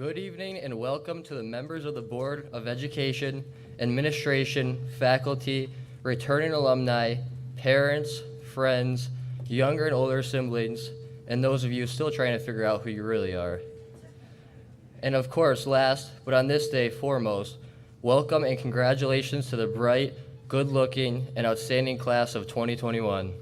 Good evening and welcome to the members of the Board of Education, administration, faculty, returning alumni, parents, friends, younger and older siblings, and those of you still trying to figure out who you really are. And of course, last, but on this day foremost, welcome and congratulations to the bright, good-looking, and outstanding class of 2021.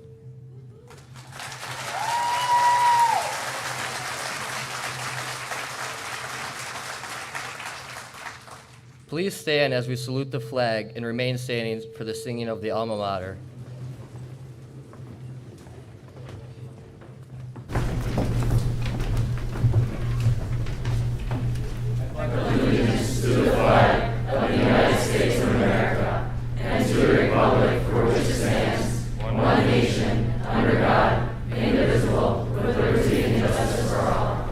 Please stand as we salute the flag and remain standing for the singing of the alma mater. Allegiance to the flag of the United States of America and to the republic for which it stands, one nation, under God, indivisible, with liberty and justice for all.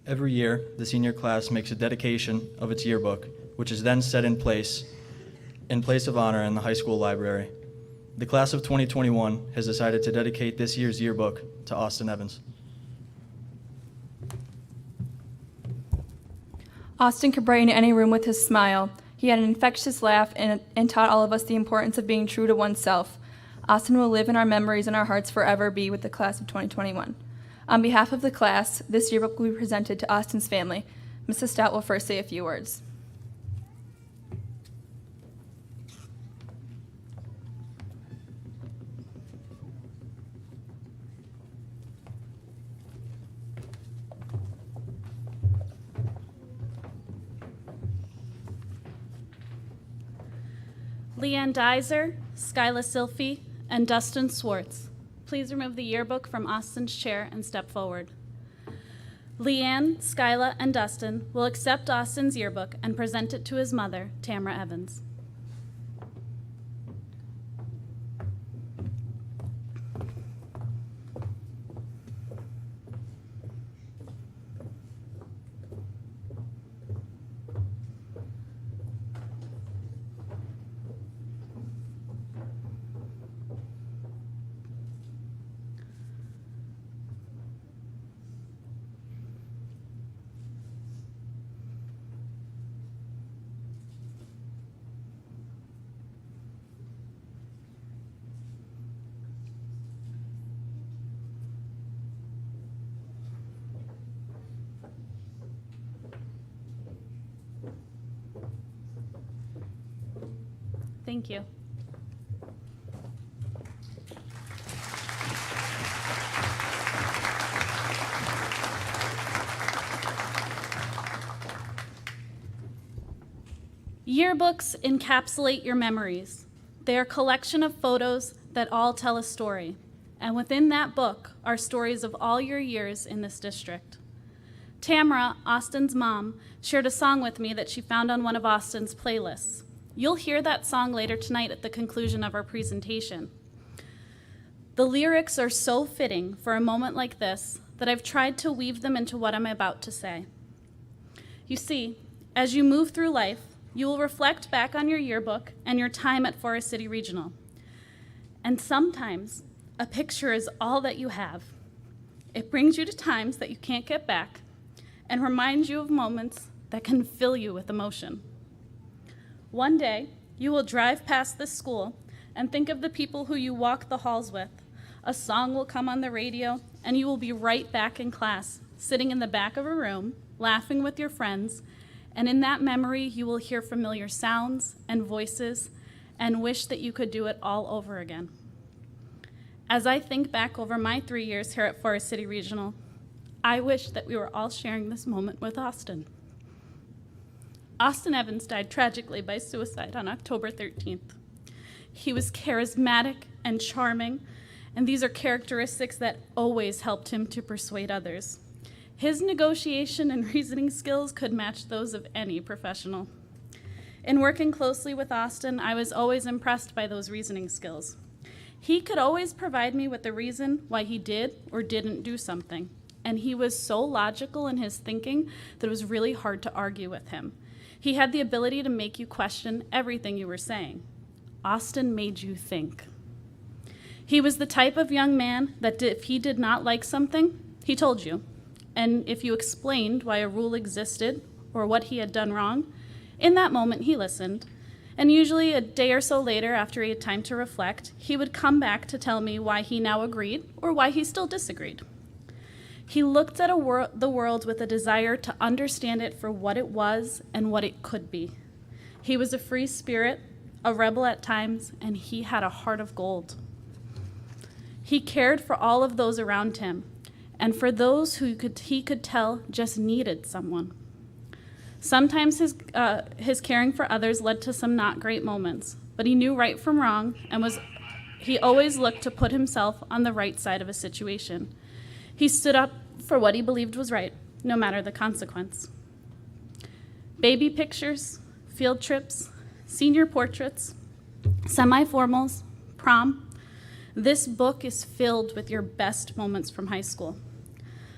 Every year, the senior class makes a dedication of its yearbook, which is then set in place of honor in the high school library. The class of 2021 has decided to dedicate this year's yearbook to Austin Evans. Austin could brighten any room with his smile. He had an infectious laugh and taught all of us the importance of being true to oneself. Austin will live in our memories and our hearts forever be with the class of 2021. On behalf of the class, this yearbook will be presented to Austin's family. Mrs. Stout will first say a few words. Leanne Dizer, Skyla Silphy, and Dustin Swartz. Please remove the yearbook from Austin's chair and step forward. Leanne, Skyla, and Dustin will accept Austin's yearbook and present it to his mother, Tamara Evans. Thank you. Yearbooks encapsulate your memories. They are a collection of photos that all tell a story. And within that book are stories of all your years in this district. Tamara, Austin's mom, shared a song with me that she found on one of Austin's playlists. You'll hear that song later tonight at the conclusion of our presentation. The lyrics are so fitting for a moment like this that I've tried to weave them into what I'm about to say. You see, as you move through life, you will reflect back on your yearbook and your time at Forest City Regional. And sometimes, a picture is all that you have. It brings you to times that you can't get back and reminds you of moments that can fill you with emotion. One day, you will drive past this school and think of the people who you walk the halls with. A song will come on the radio, and you will be right back in class, sitting in the back of a room, laughing with your friends, and in that memory, you will hear familiar sounds and voices and wish that you could do it all over again. As I think back over my 3 years here at Forest City Regional, I wish that we were all sharing this moment with Austin. Austin Evans died tragically by suicide on October 13th. He was charismatic and charming, and these are characteristics that always helped him to persuade others. His negotiation and reasoning skills could match those of any professional. In working closely with Austin, I was always impressed by those reasoning skills. He could always provide me with the reason why he did or didn't do something, and he was so logical in his thinking that it was really hard to argue with him. He had the ability to make you question everything you were saying. Austin made you think. He was the type of young man that if he did not like something, he told you. And if you explained why a rule existed or what he had done wrong, in that moment he listened. And usually a day or so later, after he had time to reflect, he would come back to tell me why he now agreed or why he still disagreed. He looked at the world with a desire to understand it for what it was and what it could be. He was a free spirit, a rebel at times, and he had a heart of gold. He cared for all of those around him, and for those who he could tell just needed someone. Sometimes his caring for others led to some not great moments, but he knew right from wrong, and he always looked to put himself on the right side of a situation. He stood up for what he believed was right, no matter the consequence. Baby pictures, field trips, senior portraits, semi-formals, prom. This book is filled with your best moments from high school.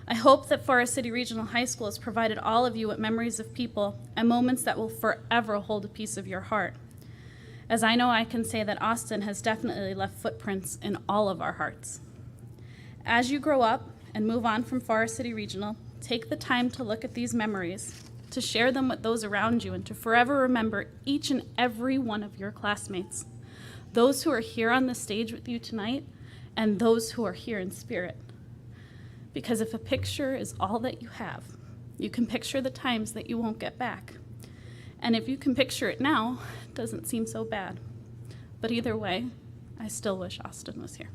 I hope that Forest City Regional High School has provided all of you with memories of people and moments that will forever hold a piece of your heart. As I know I can say that Austin has definitely left footprints in all of our hearts. As you grow up and move on from Forest City Regional, take the time to look at these memories, to share them with those around you, and to forever remember each and every one of your classmates, those who are here on the stage with you tonight, and those who are here in spirit. Because if a picture is all that you have, you can picture the times that you won't get back. And if you can picture it now, it doesn't seem so bad. But either way, I still wish Austin was here.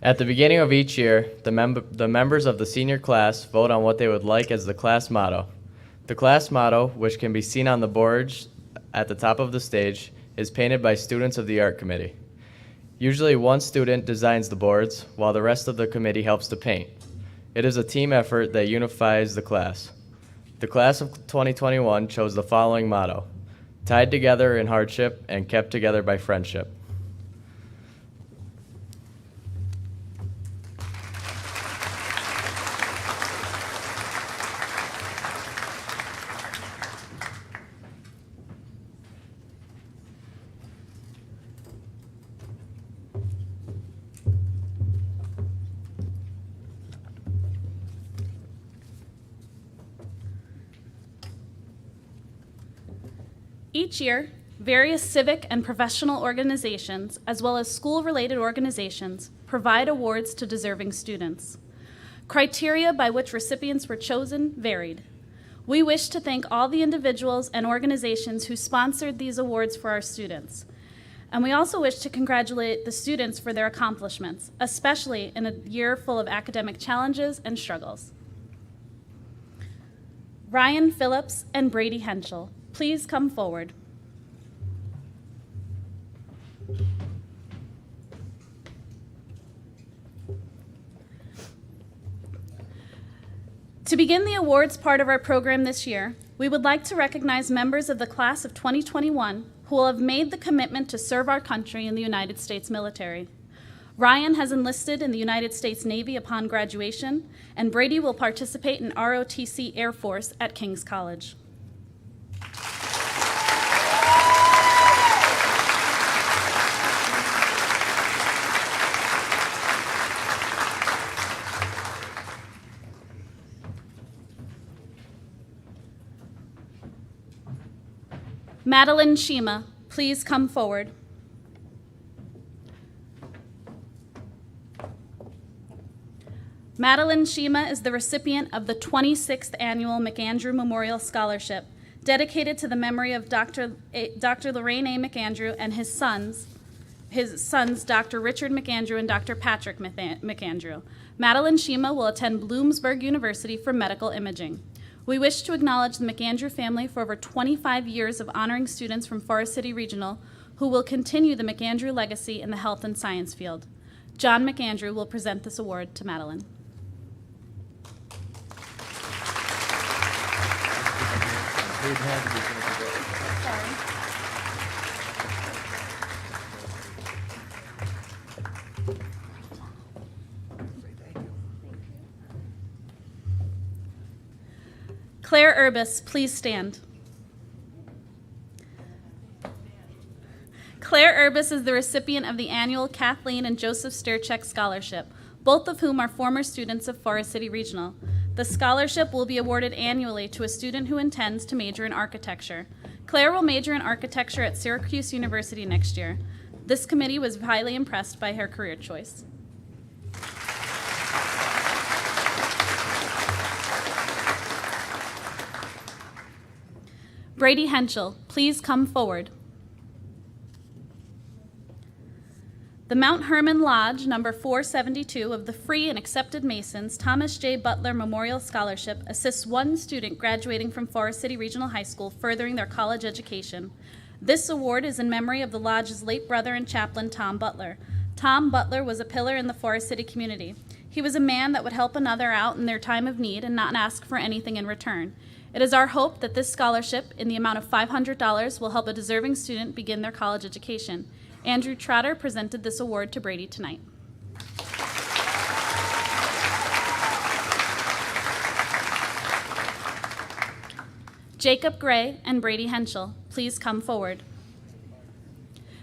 At the beginning of each year, the members of the senior class vote on what they would like as the class motto. The class motto, which can be seen on the boards at the top of the stage, is painted by students of the art committee. Usually one student designs the boards, while the rest of the committee helps to paint. It is a team effort that unifies the class. The class of 2021 chose the following motto: tied together in hardship and kept together by friendship. Each year, various civic and professional organizations, as well as school-related organizations, provide awards to deserving students. Criteria by which recipients were chosen varied. We wish to thank all the individuals and organizations who sponsored these awards for our students. And we also wish to congratulate the students for their accomplishments, especially in a year full of academic challenges and struggles. Ryan Phillips and Brady Henschel, please come forward. To begin the awards part of our program this year, we would like to recognize members of the class of 2021 who will have made the commitment to serve our country in the United States military. Ryan has enlisted in the United States Navy upon graduation, and Brady will participate in ROTC Air Force at King's College. Madeline Shima, please come forward. Madeline Shima is the recipient of the 26th Annual McAndrew Memorial Scholarship, dedicated to the memory of Dr. Lorraine A. McAndrew and his sons, Dr. Richard McAndrew and Dr. Patrick McAndrew. Madeline Shima will attend Bloomsburg University for medical imaging. We wish to acknowledge the McAndrew family for over 25 years of honoring students from Forest City Regional who will continue the McAndrew legacy in the health and science field. John McAndrew will present this award to Madeline. Claire Urbis, please stand. Claire Urbis is the recipient of the annual Kathleen and Joseph Sturchek Scholarship, both of whom are former students of Forest City Regional. The scholarship will be awarded annually to a student who intends to major in architecture. Claire will major in architecture at Syracuse University next year. This committee was highly impressed by her career choice. Brady Henschel, please come forward. The Mount Herman Lodge, number 472 of the Free and Accepted Masons Thomas J. Butler Memorial Scholarship assists one student graduating from Forest City Regional High School furthering their college education. This award is in memory of the Lodge's late brother and chaplain, Tom Butler. Tom Butler was a pillar in the Forest City community. He was a man that would help another out in their time of need and not ask for anything in return. It is our hope that this scholarship, in the amount of $500, will help a deserving student begin their college education. Andrew Trotter presented this award to Brady tonight. Jacob Gray and Brady Henschel, please come forward.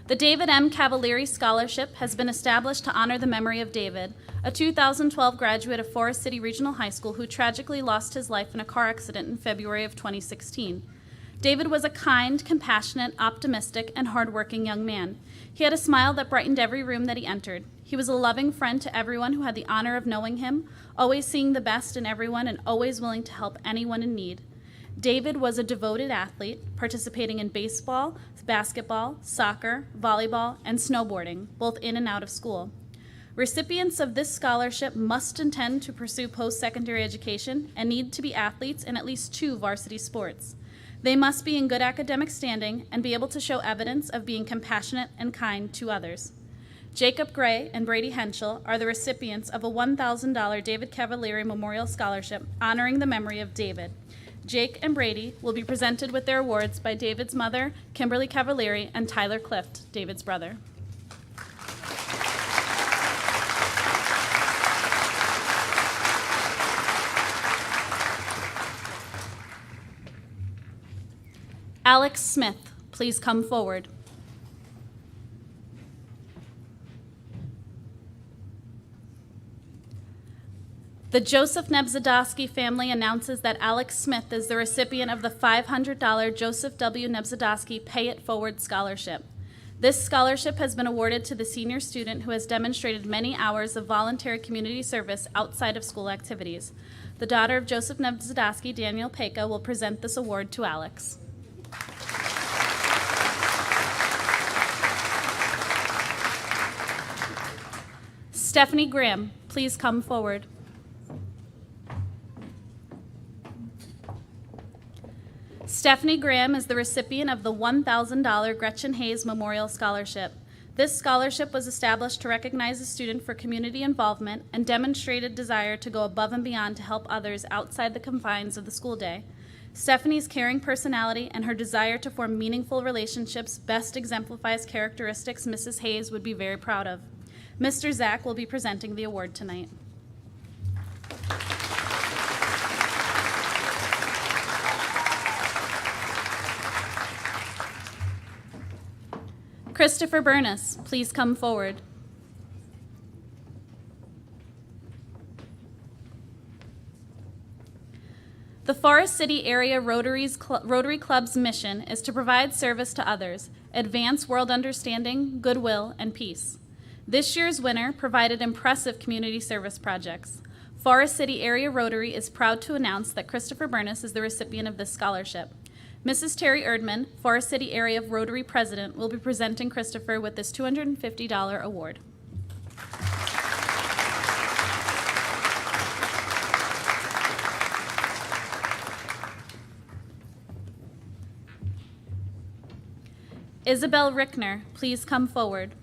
The David M. Cavalieri Scholarship has been established to honor the memory of David, a 2012 graduate of Forest City Regional High School who tragically lost his life in a car accident in February of 2016. David was a kind, compassionate, optimistic, and hardworking young man. He had a smile that brightened every room that he entered. He was a loving friend to everyone who had the honor of knowing him, always seeing the best in everyone and always willing to help anyone in need. David was a devoted athlete, participating in baseball, basketball, soccer, volleyball, and snowboarding, both in and out of school. Recipients of this scholarship must intend to pursue post-secondary education and need to be athletes in at least 2 varsity sports. They must be in good academic standing and be able to show evidence of being compassionate and kind to others. Jacob Gray and Brady Henschel are the recipients of a $1,000 David Cavalieri Memorial Scholarship honoring the memory of David. Jake and Brady will be presented with their awards by David's mother, Kimberly Cavalieri, and Tyler Clift, David's brother. Alex Smith, please come forward. The Joseph Nebzadowski family announces that Alex Smith is the recipient of the $500 Joseph W. Nebzadowski Pay It Forward Scholarship. This scholarship has been awarded to the senior student who has demonstrated many hours of voluntary community service outside of school activities. The daughter of Joseph Nebzadowski, Daniel Peka, will present this award to Alex. Stephanie Graham, please come forward. Stephanie Graham is the recipient of the $1,000 Gretchen Hayes Memorial Scholarship. This scholarship was established to recognize a student for community involvement and demonstrated desire to go above and beyond to help others outside the confines of the school day. Stephanie's caring personality and her desire to form meaningful relationships best exemplifies characteristics Mrs. Hayes would be very proud of. Mr. Zach will be presenting the award tonight. Christopher Burness, please come forward. The Forest City Area Rotary Club's mission is to provide service to others, advance world understanding, goodwill, and peace. This year's winner provided impressive community service projects. Forest City Area Rotary is proud to announce that Christopher Burness is the recipient of this scholarship. Mrs. Terry Erdman, Forest City Area Rotary President, will be presenting Christopher with this $250 award. Isabel Rickner, please come forward.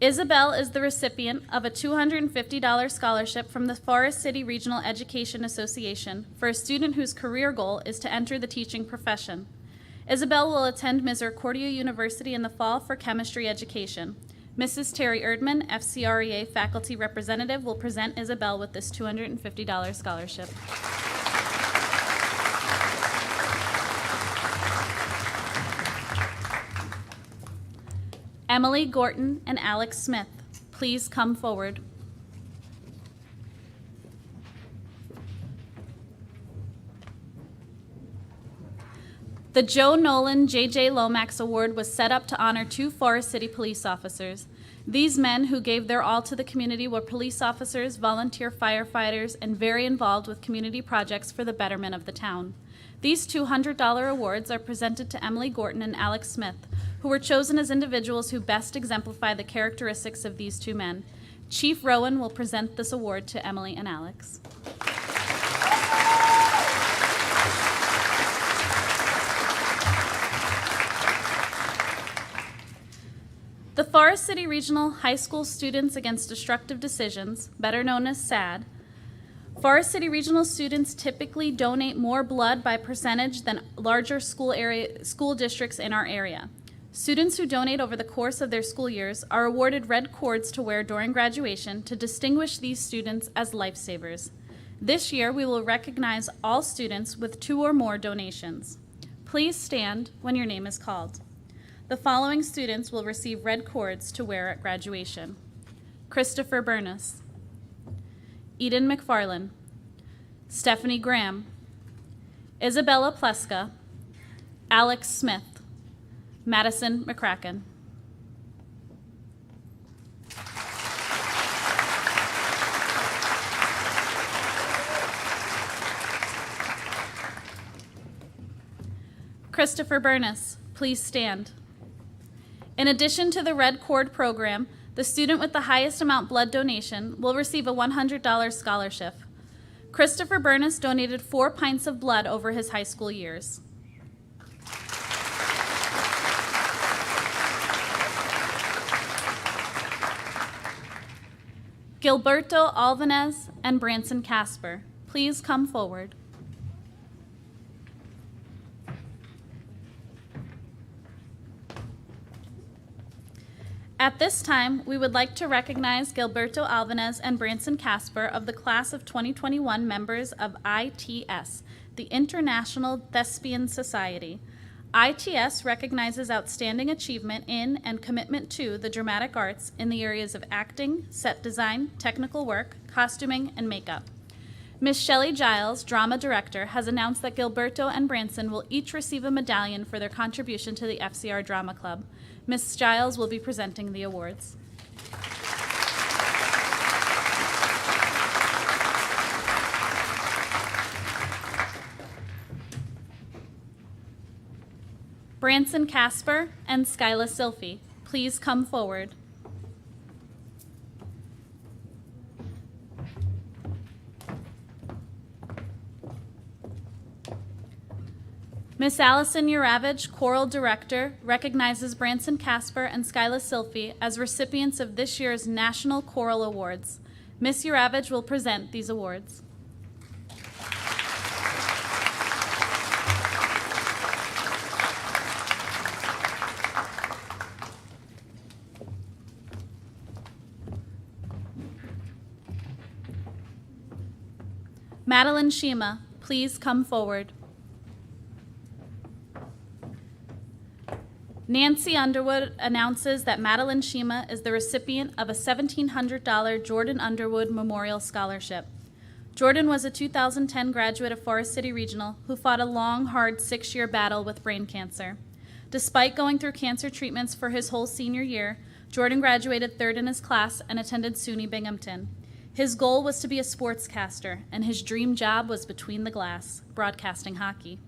Isabel is the recipient of a $250 scholarship from the Forest City Regional Education Association for a student whose career goal is to enter the teaching profession. Isabel will attend Misericordia University in the fall for chemistry education. Mrs. Terry Erdman, FCREA faculty representative, will present Isabel with this $250 scholarship. Emily Gorton and Alex Smith, please come forward. The Joe Nolan J.J. Lomax Award was set up to honor two Forest City police officers. These men who gave their all to the community were police officers, volunteer firefighters, and very involved with community projects for the betterment of the town. These $200 awards are presented to Emily Gorton and Alex Smith, who were chosen as individuals who best exemplify the characteristics of these two men. Chief Rowan will present this award to Emily and Alex. The Forest City Regional High School Students Against Destructive Decisions, better known as SAD, Forest City Regional students typically donate more blood by percentage than larger school districts in our area. Students who donate over the course of their school years are awarded red cords to wear during graduation to distinguish these students as lifesavers. This year, we will recognize all students with 2 or more donations. Please stand when your name is called. The following students will receive red cords to wear at graduation: Christopher Burness, Eden McFarland, Stephanie Graham, Isabella Pleska, Alex Smith, Madison McCracken. Christopher Burness, please stand. In addition to the Red Cord program, the student with the highest amount blood donation will receive a $100 scholarship. Christopher Burness donated 4 pints of blood over his high school years. Gilberto Alvarez and Branson Casper, please come forward. At this time, we would like to recognize Gilberto Alvarez and Branson Casper of the class of 2021 members of ITS, the International Thespian Society. ITS recognizes outstanding achievement in and commitment to the dramatic arts in the areas of acting, set design, technical work, costuming, and makeup. Ms. Shelley Giles, drama director, has announced that Gilberto and Branson will each receive a medallion for their contribution to the FCR Drama Club. Ms. Giles will be presenting the awards. Branson Casper and Skyla Silphy, please come forward. Miss Allison Uravage, Choral Director, recognizes Branson Casper and Skyla Silphy as recipients of this year's National Choral Awards. Miss Uravage will present these awards. Madeline Shima, please come forward. Nancy Underwood announces that Madeline Shima is the recipient of a $1,700 Jordan Underwood Memorial Scholarship. Jordan was a 2010 graduate of Forest City Regional who fought a long, hard 6-year battle with brain cancer. Despite going through cancer treatments for his whole senior year, Jordan graduated third in his class and attended SUNY Binghamton. His goal was to be a sportscaster, and his dream job was between the glass, broadcasting hockey.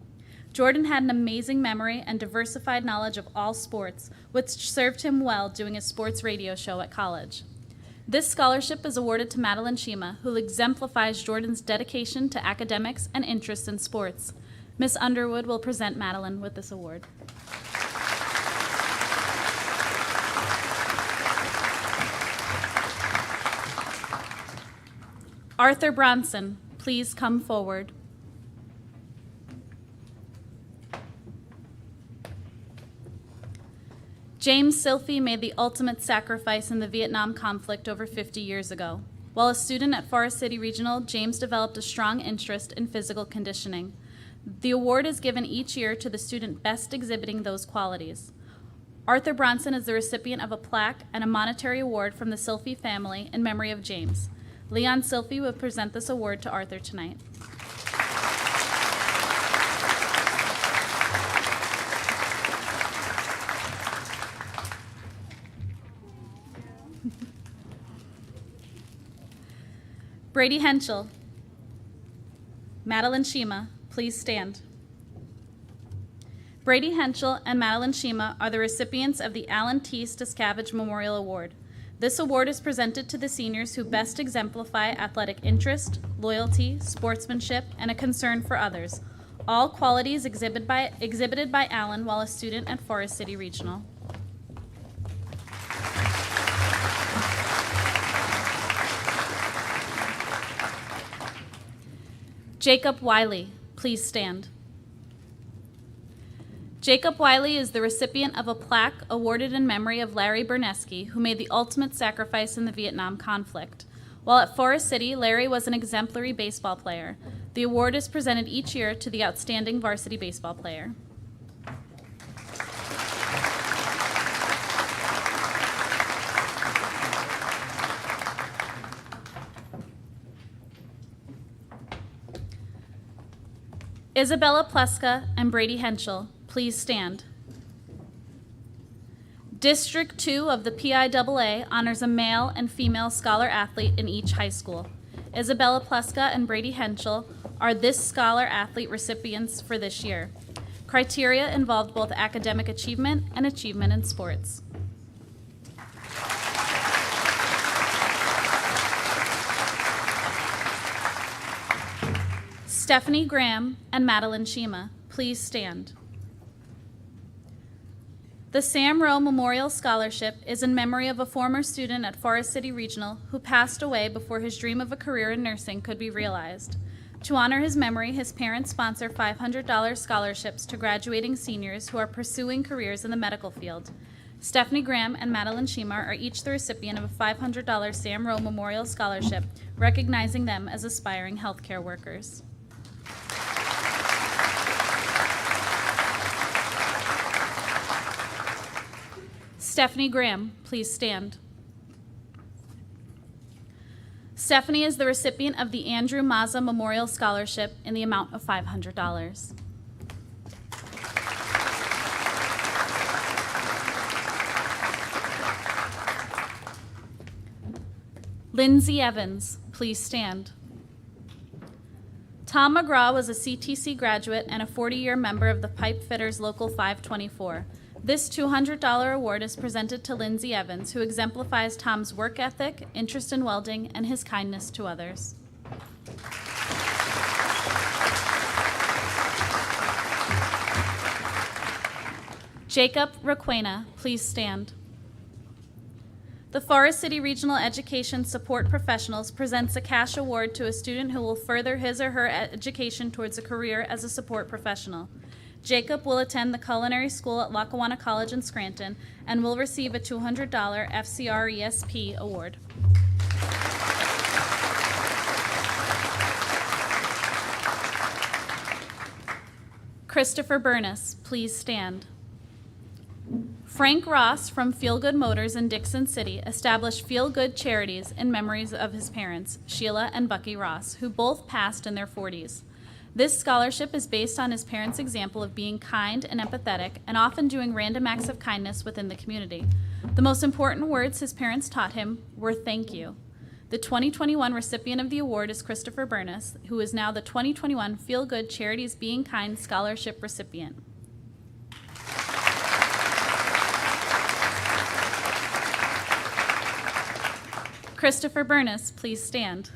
Jordan had an amazing memory and diversified knowledge of all sports, which served him well doing his sports radio show at college. This scholarship is awarded to Madeline Shima, who exemplifies Jordan's dedication to academics and interest in sports. Miss Underwood will present Madeline with this award. Arthur Bronson, please come forward. James Silphy made the ultimate sacrifice in the Vietnam conflict over 50 years ago. While a student at Forest City Regional, James developed a strong interest in physical conditioning. The award is given each year to the student best exhibiting those qualities. Arthur Bronson is the recipient of a plaque and a monetary award from the Silphy family in memory of James. Leon Silphy will present this award to Arthur tonight. Brady Henschel. Madeline Shima, please stand. Brady Henschel and Madeline Shima are the recipients of the Alan T. Stiscavige Memorial Award. This award is presented to the seniors who best exemplify athletic interest, loyalty, sportsmanship, and a concern for others, all qualities exhibited by Alan while a student at Forest City Regional. Jacob Wiley, please stand. Jacob Wiley is the recipient of a plaque awarded in memory of Larry Bernesky, who made the ultimate sacrifice in the Vietnam conflict. While at Forest City, Larry was an exemplary baseball player. The award is presented each year to the outstanding varsity baseball player. Isabella Pleska and Brady Henschel, please stand. District 2 of the PIAA honors a male and female scholar athlete in each high school. Isabella Pleska and Brady Henschel are this scholar athlete recipients for this year. Criteria involved both academic achievement and achievement in sports. Stephanie Graham and Madeline Shima, please stand. The Sam Rowe Memorial Scholarship is in memory of a former student at Forest City Regional who passed away before his dream of a career in nursing could be realized. To honor his memory, his parents sponsor $500 scholarships to graduating seniors who are pursuing careers in the medical field. Stephanie Graham and Madeline Shima are each the recipient of a $500 Sam Rowe Memorial Scholarship, recognizing them as aspiring healthcare workers. Stephanie Graham, please stand. Stephanie is the recipient of the Andrew Mazza Memorial Scholarship in the amount of $500. Lindsay Evans, please stand. Tom McGraw was a CTC graduate and a 40-year member of the Pipe Fitters Local 524. This $200 award is presented to Lindsay Evans, who exemplifies Tom's work ethic, interest in welding, and his kindness to others. Jacob Requena, please stand. The Forest City Regional Education Support Professionals presents a cash award to a student who will further his or her education towards a career as a support professional. Jacob will attend the culinary school at Lackawanna College in Scranton and will receive a $200 FCR ESP award. Christopher Burness, please stand. Frank Ross from Feel Good Motors in Dixon City established Feel Good Charities in memories of his parents, Sheila and Bucky Ross, who both passed in their 40s. This scholarship is based on his parents' example of being kind and empathetic and often doing random acts of kindness within the community. The most important words his parents taught him were thank you. The 2021 recipient of the award is Christopher Burness, who is now the 2021 Feel Good Charities Being Kind Scholarship recipient. Christopher Burness, please stand.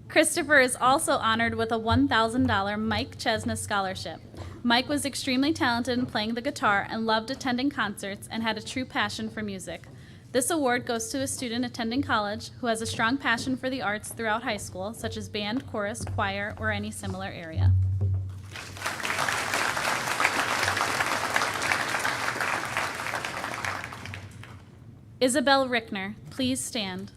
Christopher is also honored with a $1,000 Mike Chesna Scholarship. Mike was extremely talented in playing the guitar and loved attending concerts and had a true passion for music. This award goes to a student attending college who has a strong passion for the arts throughout high school, such as band, chorus, choir, or any similar area. Isabel Rickner, please stand.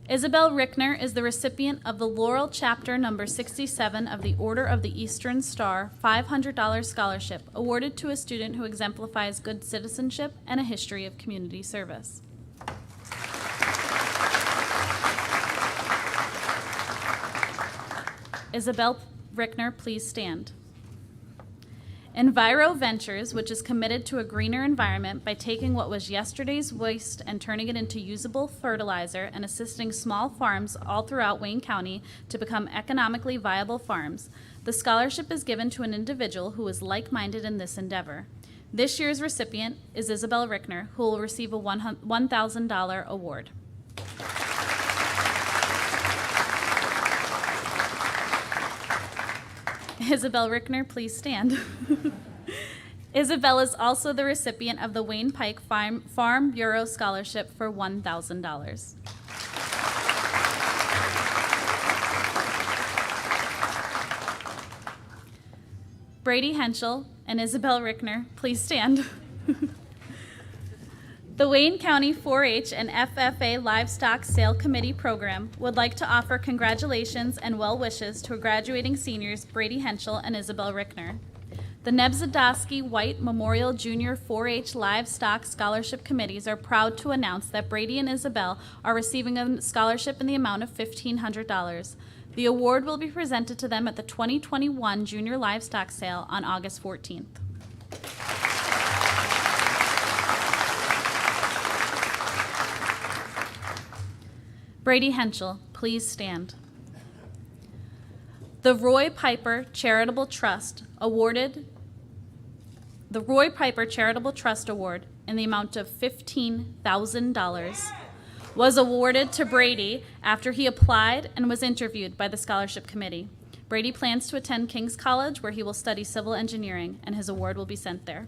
Isabel Rickner is the recipient of the Laurel Chapter number 67 of the Order of the Eastern Star $500 scholarship awarded to a student who exemplifies good citizenship and a history of community service. Isabel Rickner, please stand. Enviro Ventures, which is committed to a greener environment by taking what was yesterday's waste and turning it into usable fertilizer and assisting small farms all throughout Wayne County to become economically viable farms. The scholarship is given to an individual who is like-minded in this endeavor. This year's recipient is Isabel Rickner, who will receive a $1,000 award. Isabel Rickner, please stand. Isabel is also the recipient of the Wayne Pike Farm Bureau Scholarship for $1,000. Brady Henschel and Isabel Rickner, please stand. The Wayne County 4-H and FFA Livestock Sale Committee program would like to offer congratulations and well wishes to graduating seniors Brady Henschel and Isabel Rickner. The Nebzadowski White Memorial Junior 4-H Livestock Scholarship Committees are proud to announce that Brady and Isabel are receiving a scholarship in the amount of $1,500. The award will be presented to them at the 2021 Junior Livestock Sale on August 14th. Brady Henschel, please stand. The Roy Piper Charitable Trust awarded the Roy Piper Charitable Trust Award in the amount of $15,000 was awarded to Brady after he applied and was interviewed by the scholarship committee. Brady plans to attend King's College, where he will study civil engineering, and his award will be sent there.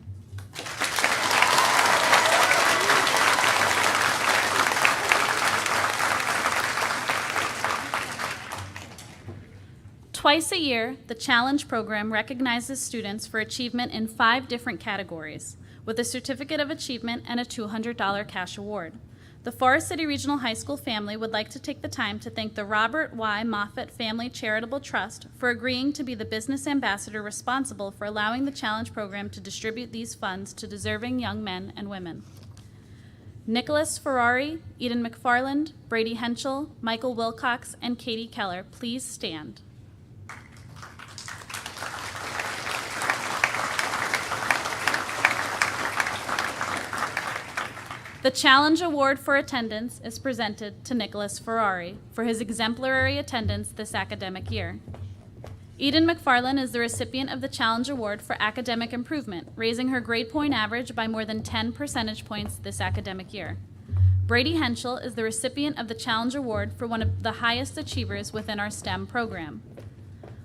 Twice a year, the Challenge program recognizes students for achievement in 5 different categories, with a Certificate of Achievement and a $200 cash award. The Forest City Regional High School family would like to take the time to thank the Robert Y. Moffett Family Charitable Trust for agreeing to be the business ambassador responsible for allowing the Challenge program to distribute these funds to deserving young men and women. Nicholas Ferrari, Eden McFarland, Brady Henschel, Michael Wilcox, and Katie Keller, please stand. The Challenge Award for Attendance is presented to Nicholas Ferrari for his exemplary attendance this academic year. Eden McFarland is the recipient of the Challenge Award for Academic Improvement, raising her grade point average by more than 10 percentage points this academic year. Brady Henschel is the recipient of the Challenge Award for one of the highest achievers within our STEM program.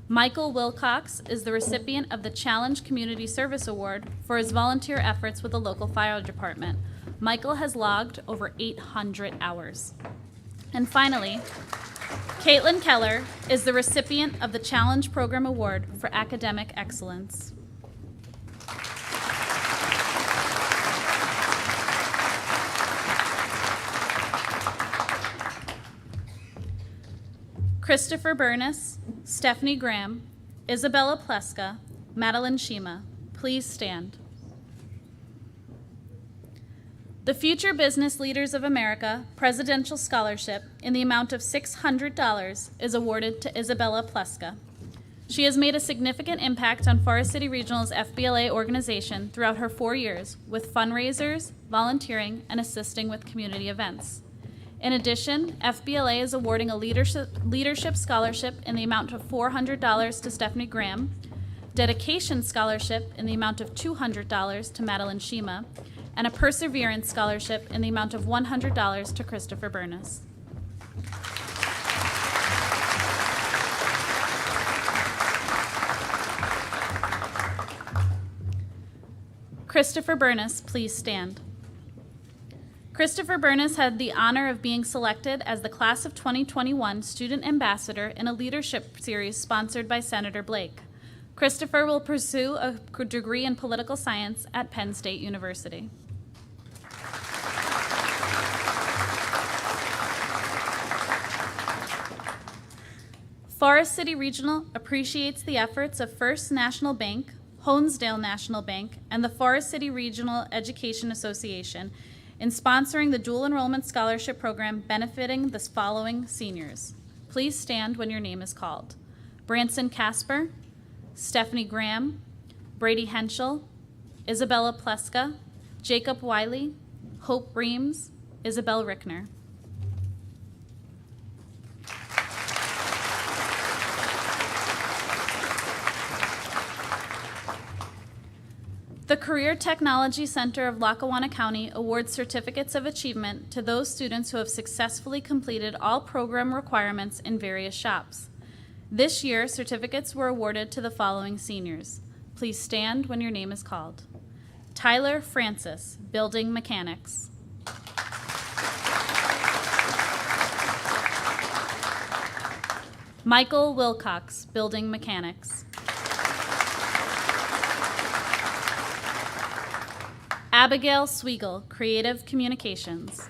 Michael Wilcox is the recipient of the Challenge Community Service Award for his volunteer efforts with the local fire department. Michael has logged over 800 hours. And finally, Caitlin Keller is the recipient of the Challenge Program Award for Academic Excellence. Christopher Burness, Stephanie Graham, Isabella Pleska, Madeline Shima, please stand. The Future Business Leaders of America Presidential Scholarship in the amount of $600 is awarded to Isabella Pleska. She has made a significant impact on Forest City Regional's FBLA organization throughout her 4 years with fundraisers, volunteering, and assisting with community events. In addition, FBLA is awarding a leadership scholarship in the amount of $400 to Stephanie Graham, dedication scholarship in the amount of $200 to Madeline Shima, and a perseverance scholarship in the amount of $100 to Christopher Burness. Christopher Burness, please stand. Christopher Burness had the honor of being selected as the Class of 2021 Student Ambassador in a leadership series sponsored by Senator Blake. Christopher will pursue a degree in political science at Penn State University. Forest City Regional appreciates the efforts of First National Bank, Honesdale National Bank, and the Forest City Regional Education Association in sponsoring the dual enrollment scholarship program benefiting the following seniors. Please stand when your name is called. Branson Casper, Stephanie Graham, Brady Henschel, Isabella Pleska, Jacob Wiley, Hope Reams, Isabel Rickner. The Career Technology Center of Lackawanna County awards certificates of achievement to those students who have successfully completed all program requirements in various shops. This year, certificates were awarded to the following seniors. Please stand when your name is called. Tyler Francis, Building Mechanics. Michael Wilcox, Building Mechanics. Abigail Sweigel, Creative Communications.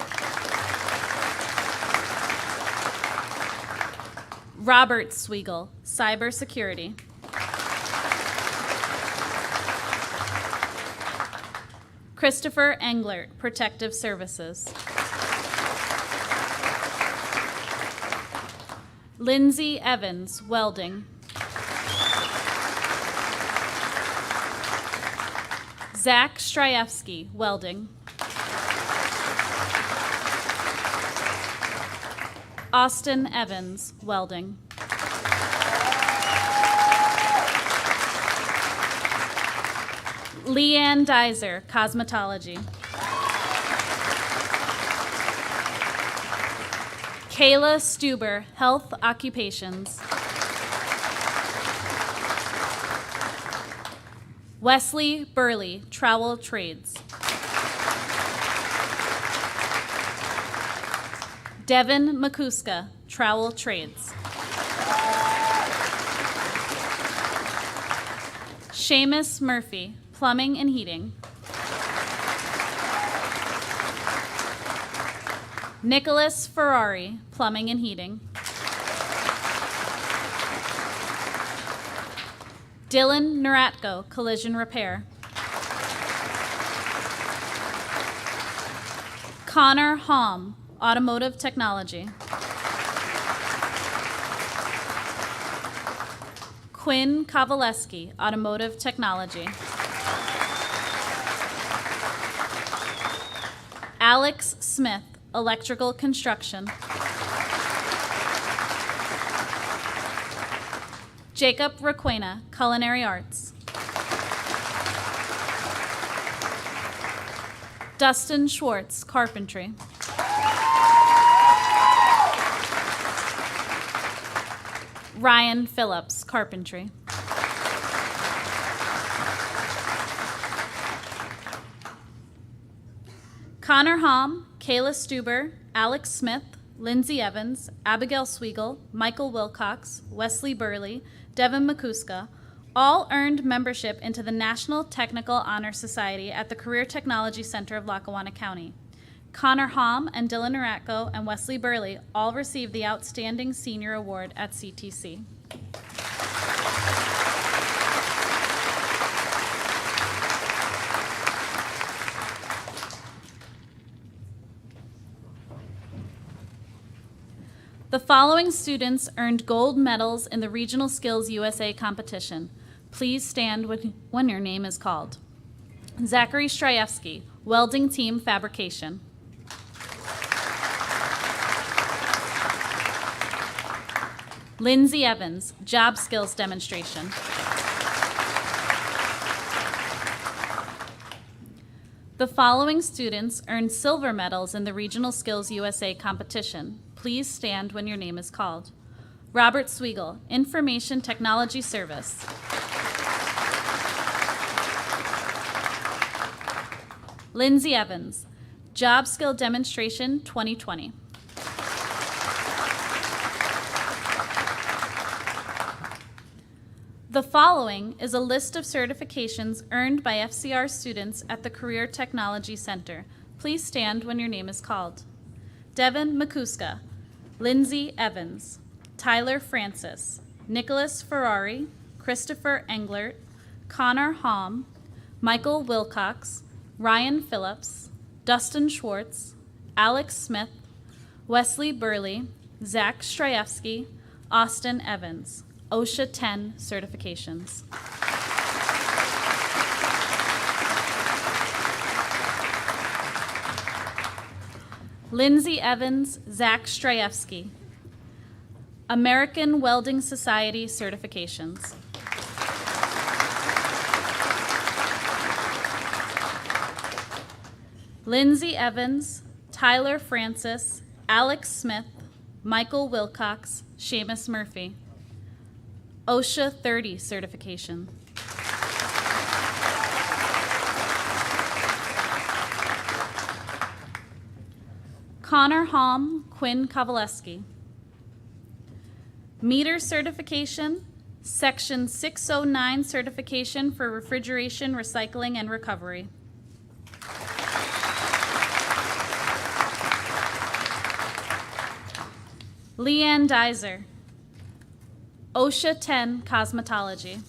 Robert Sweigel, Cybersecurity. Christopher Englert, Protective Services. Lindsay Evans, Welding. Zach Stryevsky, Welding. Austin Evans, Welding. Leanne Dizer, Cosmetology. Kayla Stuber, Health Occupations. Wesley Burley, Trowel Trades. Devin Makuska, Trowel Trades. Seamus Murphy, Plumbing and Heating. Nicholas Ferrari, Plumbing and Heating. Dylan Naratko, Collision Repair. Connor Halm, Automotive Technology. Quinn Kowaleski, Automotive Technology. Alex Smith, Electrical Construction. Jacob Requena, Culinary Arts. Dustin Schwartz, Carpentry. Ryan Phillips, Carpentry. Connor Hom, Kayla Stuber, Alex Smith, Lindsay Evans, Abigail Sweigel, Michael Wilcox, Wesley Burley, Devin McCuska, all earned membership into the National Technical Honor Society at the Career Technology Center of Lackawanna County. Connor Hom and Dylan Aratko and Wesley Burley all received the Outstanding Senior Award at CTC. The following students earned gold medals in the Regional Skills USA competition. Please stand when your name is called. Zachary Strajewski, Welding Team Fabrication. Lindsay Evans, Job Skills Demonstration. The following students earned silver medals in the Regional Skills USA competition. Please stand when your name is called. Robert Sweigel, Information Technology Service. Lindsay Evans, Job Skill Demonstration 2020. The following is a list of certifications earned by FCR students at the Career Technology Center. Please stand when your name is called. Devin McCuska, Lindsay Evans, Tyler Francis, Nicholas Ferrari, Christopher Englert, Connor Hom, Michael Wilcox, Ryan Phillips, Dustin Schwartz, Alex Smith, Wesley Burley, Zach Strajewski, Austin Evans. OSHA 10 certifications. Lindsay Evans, Zach Strajewski. American Welding Society certifications. Lindsay Evans, Tyler Francis, Alex Smith, Michael Wilcox, Seamus Murphy. OSHA 30 certification. Connor Hom, Quinn Kovaleski. Meter certification, Section 609 certification for refrigeration, recycling, and recovery. Leanne Dizer, OSHA 10 cosmetology.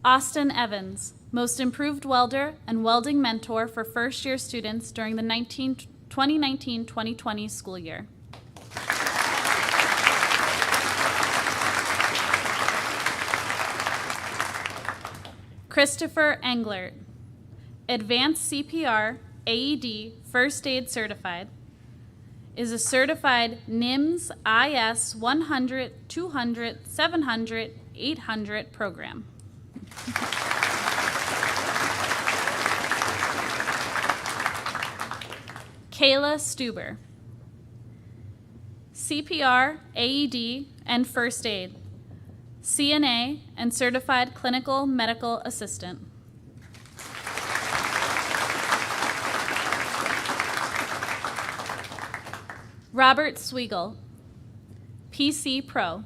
Austin Evans, most improved welder and welding mentor for first-year students during the 2019-2020 school year. Christopher Englert, advanced CPR, AED, first aid certified, is a certified NIMS IS 100, 200, 700, 800 program. Kayla Stuber, CPR, AED, and first aid, CNA, and certified clinical medical assistant. Robert Sweigel, PC Pro.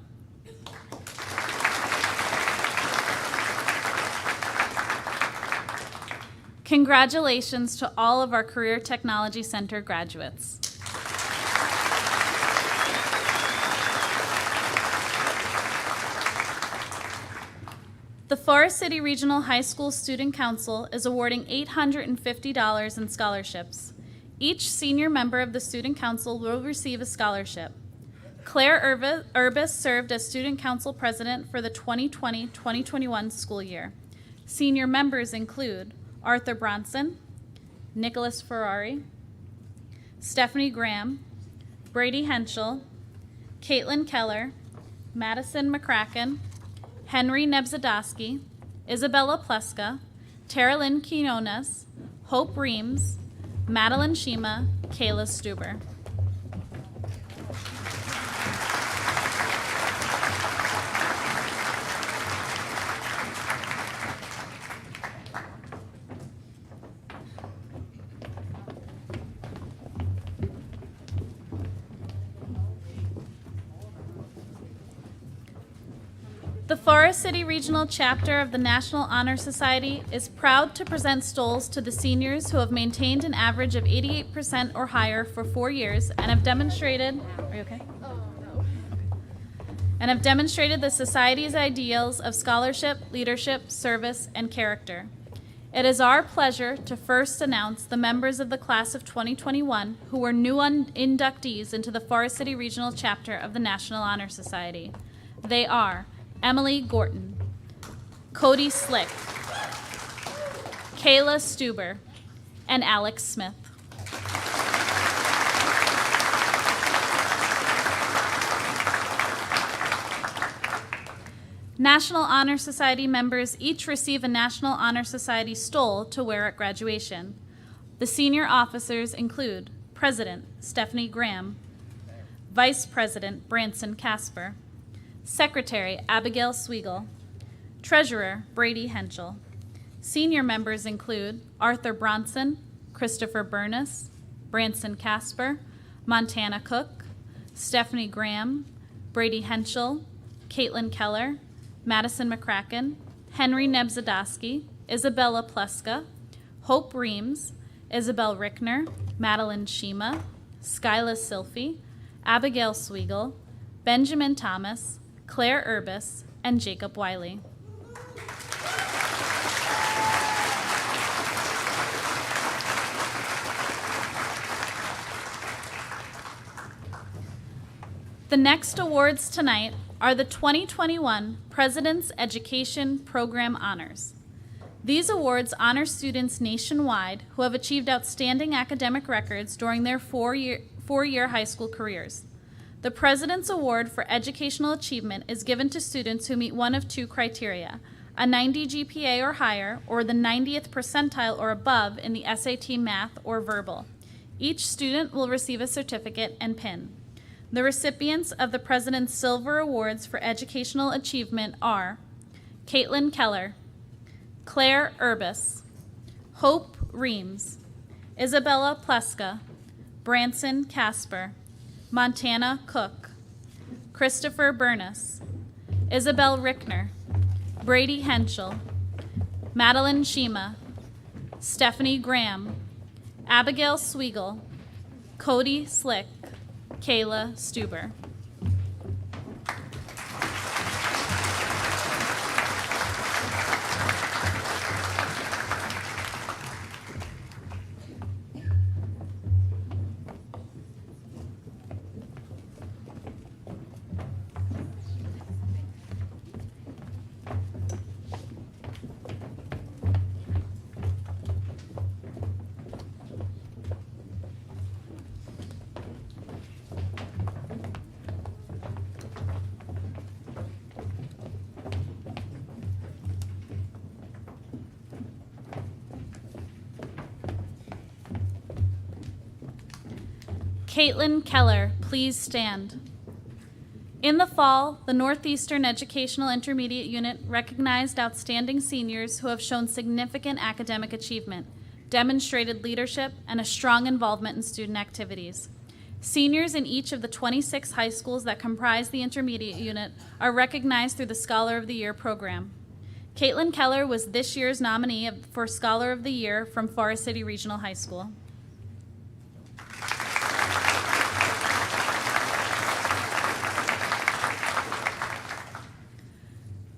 Congratulations to all of our Career Technology Center graduates. The Forest City Regional High School Student Council is awarding $850 in scholarships. Each senior member of the Student Council will receive a scholarship. Claire Urbis served as Student Council President for the 2020-2021 school year. Senior members include Arthur Bronson, Nicholas Ferrari, Stephanie Graham, Brady Henschel, Caitlin Keller, Madison McCracken, Henry Nebzadowski, Isabella Pleska, Tara Lynn Quinones, Hope Reams, Madeline Shima, Kayla Stuber. The Forest City Regional Chapter of the National Honor Society is proud to present stoles to the seniors who have maintained an average of 88% or higher for 4 years and have demonstrated, are you okay? And have demonstrated the Society's ideals of scholarship, leadership, service, and character. It is our pleasure to first announce the members of the class of 2021 who were new inductees into the Forest City Regional Chapter of the National Honor Society. They are Emily Gorton, Cody Slick, Kayla Stuber, and Alex Smith. National Honor Society members each receive a National Honor Society stole to wear at graduation. The senior officers include President Stephanie Graham, Vice President Branson Casper, Secretary Abigail Sweigel, Treasurer Brady Henschel. Senior members include Arthur Bronson, Christopher Burness, Branson Casper, Montana Cook, Stephanie Graham, Brady Henschel, Caitlin Keller, Madison McCracken, Henry Nebzadowski, Isabella Pleska, Hope Reams, Isabel Rickner, Madeline Shima, Skyla Silphy, Abigail Sweigel, Benjamin Thomas, Claire Urbis, and Jacob Wiley. The next awards tonight are the 2021 President's Education Program Honors. These awards honor students nationwide who have achieved outstanding academic records during their four-year high school careers. The President's Award for Educational Achievement is given to students who meet one of two criteria, a 90 GPA or higher, or the 90th percentile or above in the SAT Math or Verbal. Each student will receive a certificate and pin. The recipients of the President's Silver Awards for Educational Achievement are Caitlin Keller, Claire Urbis, Hope Reams, Isabella Pleska, Branson Casper, Montana Cook, Christopher Burness, Isabel Rickner, Brady Henschel, Madeline Shima, Stephanie Graham, Abigail Sweigel, Cody Slick, Kayla Stuber. Caitlin Keller, please stand. In the fall, the Northeastern Educational Intermediate Unit recognized outstanding seniors who have shown significant academic achievement, demonstrated leadership, and a strong involvement in student activities. Seniors in each of the 26 high schools that comprise the intermediate unit are recognized through the Scholar of the Year program. Caitlin Keller was this year's nominee for Scholar of the Year from Forest City Regional High School.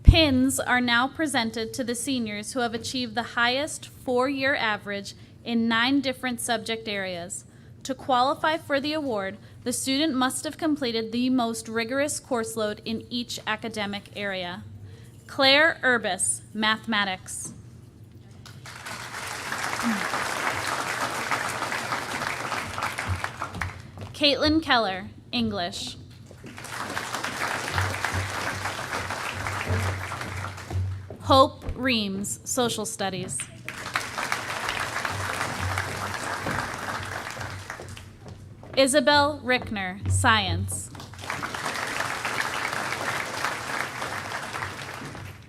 Pins are now presented to the seniors who have achieved the highest four-year average in 9 different subject areas. To qualify for the award, the student must have completed the most rigorous course load in each academic area. Claire Urbis, Mathematics. Caitlin Keller, English. Hope Reams, Social Studies. Isabel Rickner, Science.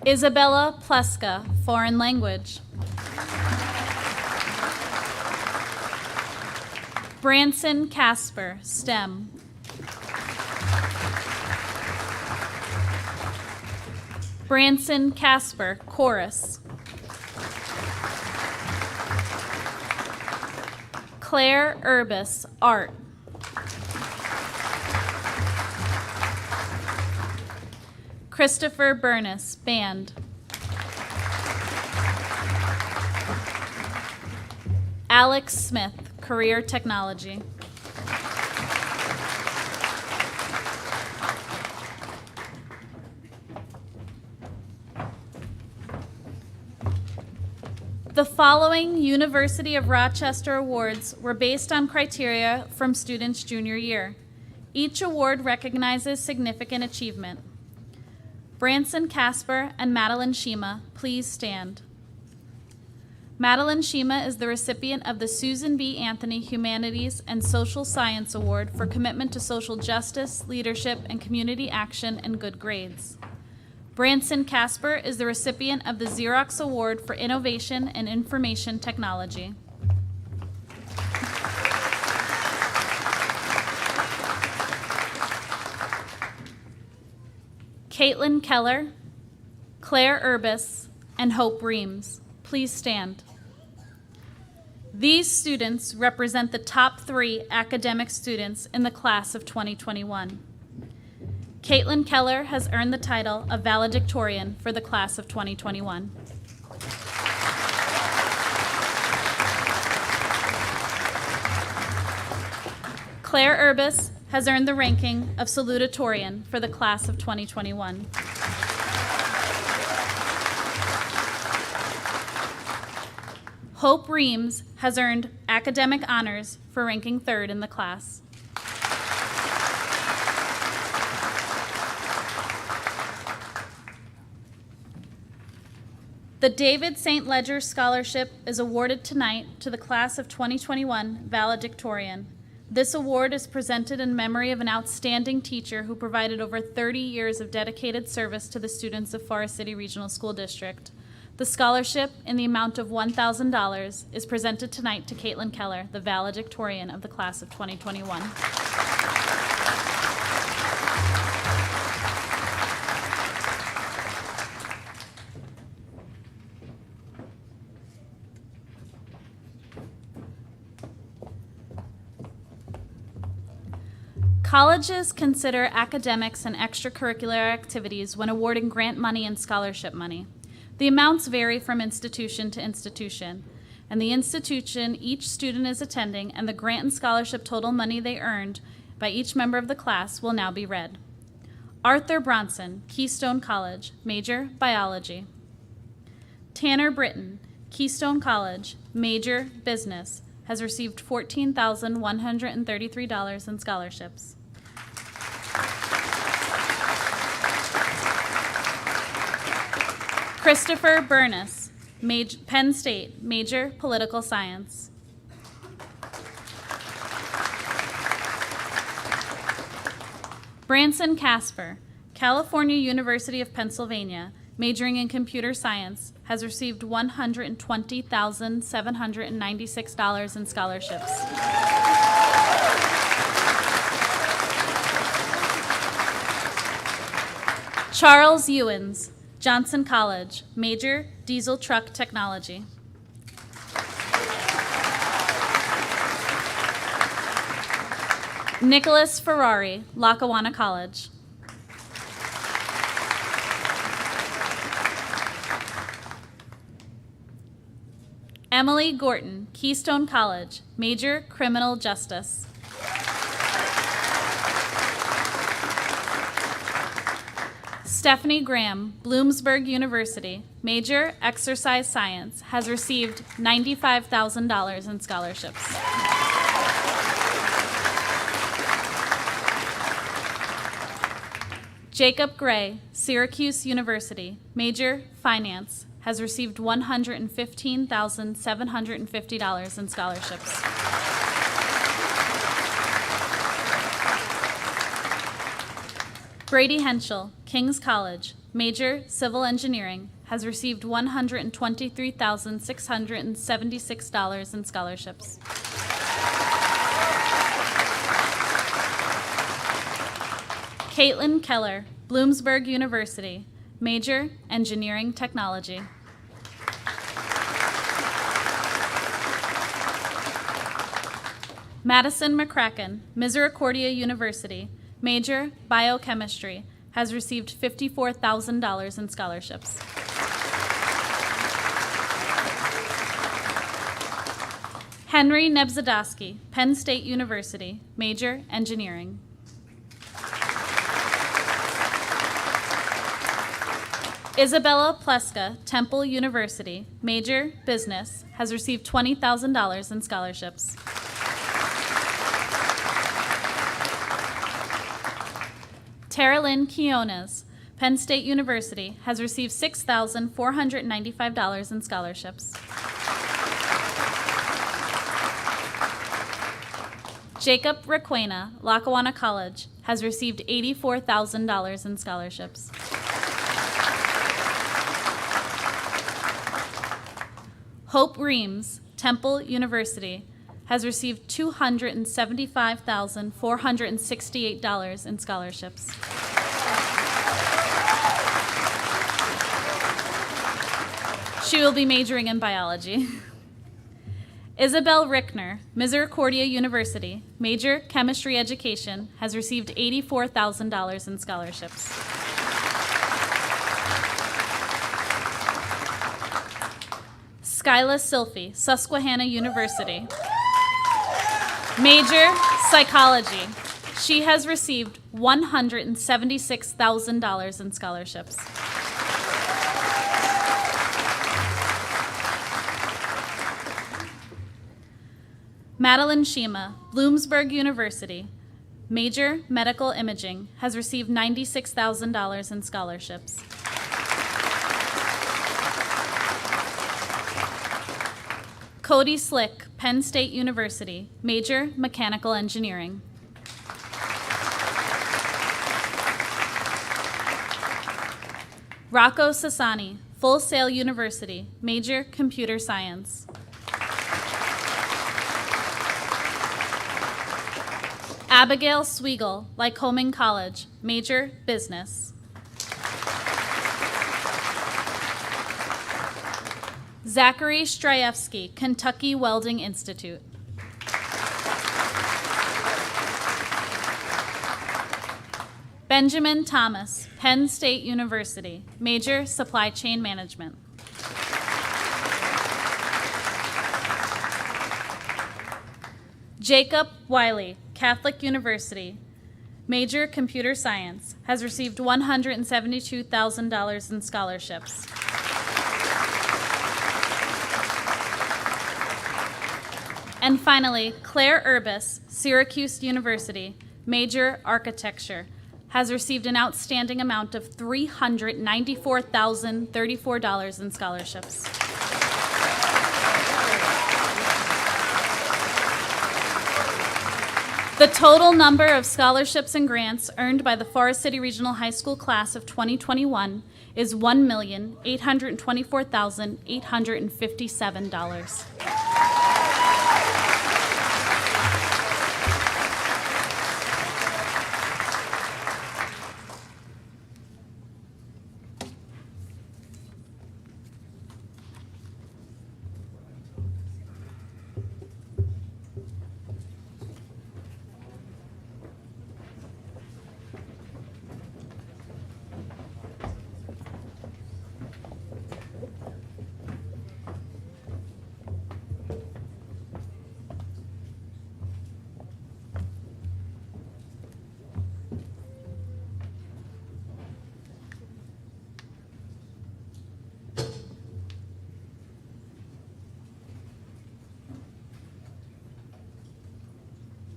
Isabella Pleska, Foreign Language. Branson Casper, STEM. Branson Casper, Chorus. Claire Urbis, Art. Christopher Burness, Band. Alex Smith, Career Technology. The following University of Rochester awards were based on criteria from students' junior year. Each award recognizes significant achievement. Branson Casper and Madeline Shima, please stand. Madeline Shima is the recipient of the Susan B. Anthony Humanities and Social Science Award for commitment to social justice, leadership, and community action and good grades. Branson Casper is the recipient of the Xerox Award for Innovation and Information Technology. Caitlin Keller, Claire Urbis, and Hope Reams, please stand. These students represent the top 3 academic students in the class of 2021. Caitlin Keller has earned the title of valedictorian for the class of 2021. Claire Urbis has earned the ranking of salutatorian for the class of 2021. Hope Reams has earned academic honors for ranking 3rd in the class. The David St. Ledger Scholarship is awarded tonight to the class of 2021 valedictorian. This award is presented in memory of an outstanding teacher who provided over 30 years of dedicated service to the students of Forest City Regional School District. The scholarship, in the amount of $1,000, is presented tonight to Caitlin Keller, the valedictorian of the class of 2021. Colleges consider academics and extracurricular activities when awarding grant money and scholarship money. The amounts vary from institution to institution, and the institution each student is attending and the grant and scholarship total money they earned by each member of the class will now be read. Arthur Bronson, Keystone College, major, biology. Tanner Britton, Keystone College, major, business, has received $14,133 in scholarships. Christopher Burness, Penn State, major, political science. Branson Casper, California University of Pennsylvania, majoring in computer science, has received $120,796 in scholarships. Charles Ewens, Johnson College, major, diesel truck technology. Nicholas Ferrari, Lackawanna College. Emily Gorton, Keystone College, major, criminal justice. Stephanie Graham, Bloomsburg University, major, exercise science, has received $95,000 in scholarships. Jacob Gray, Syracuse University, major, finance, has received $115,750 in scholarships. Brady Henschel, King's College, major, civil engineering, has received $123,676 in scholarships. Caitlin Keller, Bloomsburg University, major, engineering technology. Madison McCracken, Misericordia University, major, biochemistry, has received $54,000 in scholarships. Henry Nebzadowski, Penn State University, major, engineering. Isabella Pleska, Temple University, major, business, has received $20,000 in scholarships. Tara Lynn Quiones, Penn State University, has received $6,495 in scholarships. Jacob Requena, Lackawanna College, has received $84,000 in scholarships. Hope Reams, Temple University, has received $275,468 in scholarships. She will be majoring in biology. Isabel Rickner, Misericordia University, major, chemistry education, has received $84,000 in scholarships. Skyla Silphy, Susquehanna University, major, psychology. She has received $176,000 in scholarships. Madeline Shima, Bloomsburg University, major, medical imaging, has received $96,000 in scholarships. Cody Slick, Penn State University, major, mechanical engineering. Rocco Sassani, Full Sail University, major, computer science. Abigail Sweigel, Lycoming College, major, business. Zachary Strayevsky, Kentucky Welding Institute. Benjamin Thomas, Penn State University, major, supply chain management. Jacob Wiley, Catholic University, major, computer science, has received $172,000 in scholarships. And finally, Claire Urbis, Syracuse University, major, architecture, has received an outstanding amount of $394,034 in scholarships. The total number of scholarships and grants earned by the Forest City Regional High School class of 2021 is $1,824,857.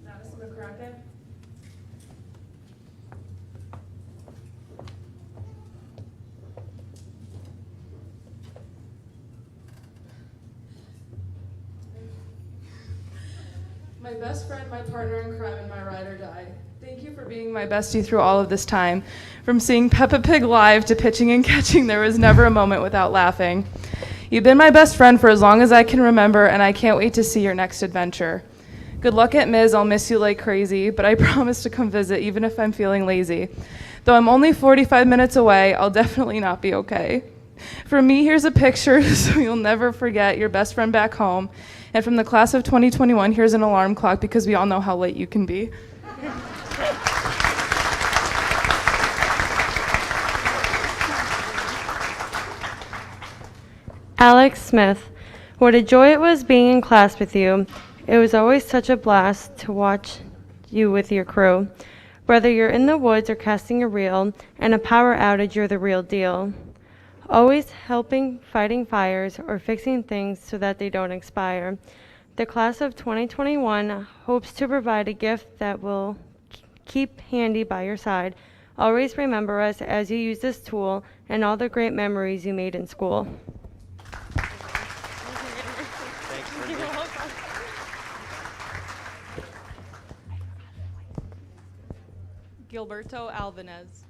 Madison McCracken. My best friend, my partner in crime, and my ride or die. Thank you for being my bestie through all of this time. From seeing Peppa Pig live to pitching and catching, there was never a moment without laughing. You've been my best friend for as long as I can remember, and I can't wait to see your next adventure. Good luck at Miz, I'll miss you like crazy, but I promise to come visit even if I'm feeling lazy. Though I'm only 45 minutes away, I'll definitely not be okay. For me, here's a picture so you'll never forget your best friend back home. And from the class of 2021, here's an alarm clock because we all know how late you can be. Alex Smith, what a joy it was being in class with you. It was always such a blast to watch you with your crew. Whether you're in the woods or casting a reel, and a power outage, you're the real deal. Always helping, fighting fires, or fixing things so that they don't expire. The class of 2021 hopes to provide a gift that will keep handy by your side. Always remember us as you use this tool and all the great memories you made in school. Gilberto Alvarez.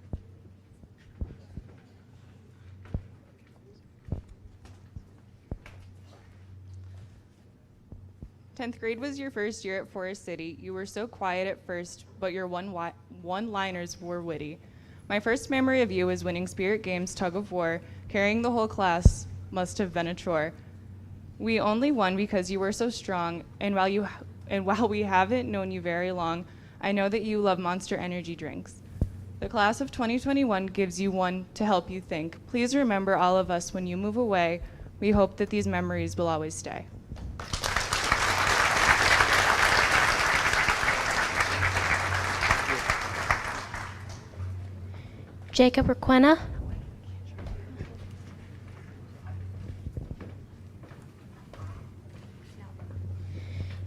10th grade was your first year at Forest City. You were so quiet at first, but your one-liners were witty. My first memory of you was winning Spirit Games Tug of War. Carrying the whole class must have been a chore. We only won because you were so strong, and while we haven't known you very long, I know that you love Monster Energy drinks. The class of 2021 gives you one to help you think. Please remember all of us when you move away. We hope that these memories will always stay. Jacob Requena.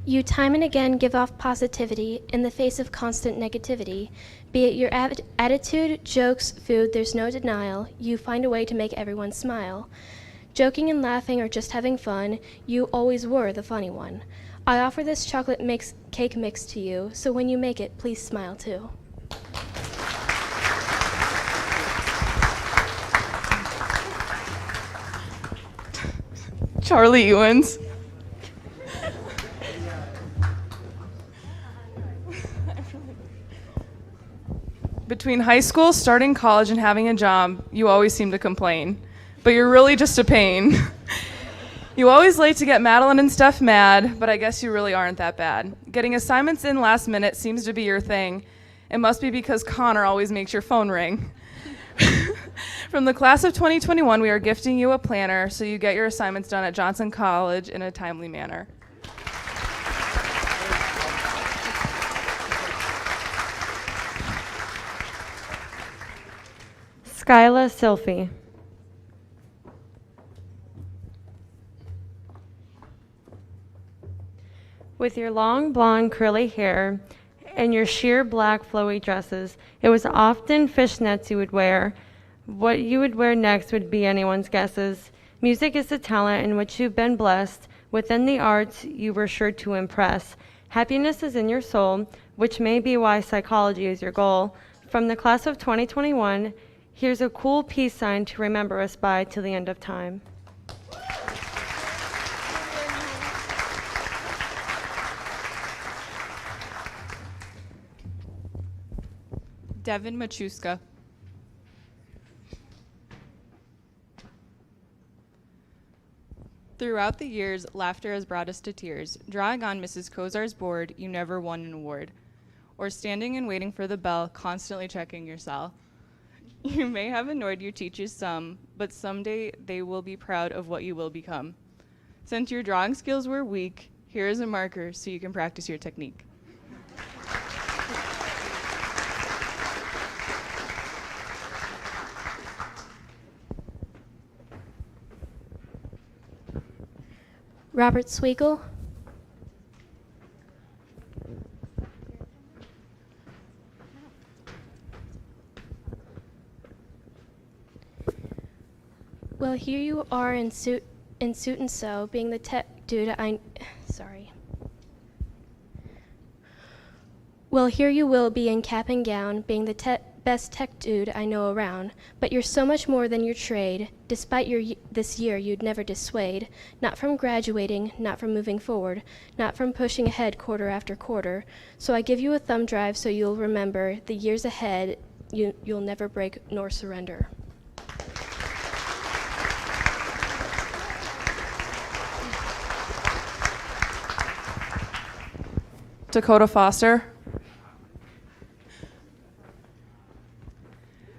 You time and again give off positivity in the face of constant negativity. Be it your attitude, jokes, food, there's no denial. You find a way to make everyone smile. Joking and laughing or just having fun, you always were the funny one. I offer this chocolate cake mix to you, so when you make it, please smile too. Charlie Ewens. Between high school, starting college, and having a job, you always seem to complain. But you're really just a pain. You always late to get Madeline and Steph mad, but I guess you really aren't that bad. Getting assignments in last minute seems to be your thing. It must be because Connor always makes your phone ring. From the class of 2021, we are gifting you a planner so you get your assignments done at Johnson College in a timely manner. Skyla Silphy. With your long blonde curly hair and your sheer black flowy dresses, it was often fishnets you would wear. What you would wear next would be anyone's guesses. Music is the talent in which you've been blessed. Within the arts, you were sure to impress. Happiness is in your soul, which may be why psychology is your goal. From the class of 2021, here's a cool peace sign to remember us by till the end of time. Devin Machuska. Throughout the years, laughter has brought us to tears. Drawing on Mrs. Kozar's board, you never won an award. Or standing and waiting for the bell, constantly checking your cell. You may have annoyed your teachers some, but someday they will be proud of what you will become. Since your drawing skills were weak, here is a marker so you can practice your technique. Robert Sweigel. Well, here you are in suit and so, being the tech dude Well, here you will be in cap and gown, being the best tech dude I know around. But you're so much more than your trade. Despite this year, you'd never dissuade. Not from graduating, not from moving forward, not from pushing ahead quarter after quarter. So I give you a thumb drive so you'll remember the years ahead. You'll never break nor surrender. Dakota Foster.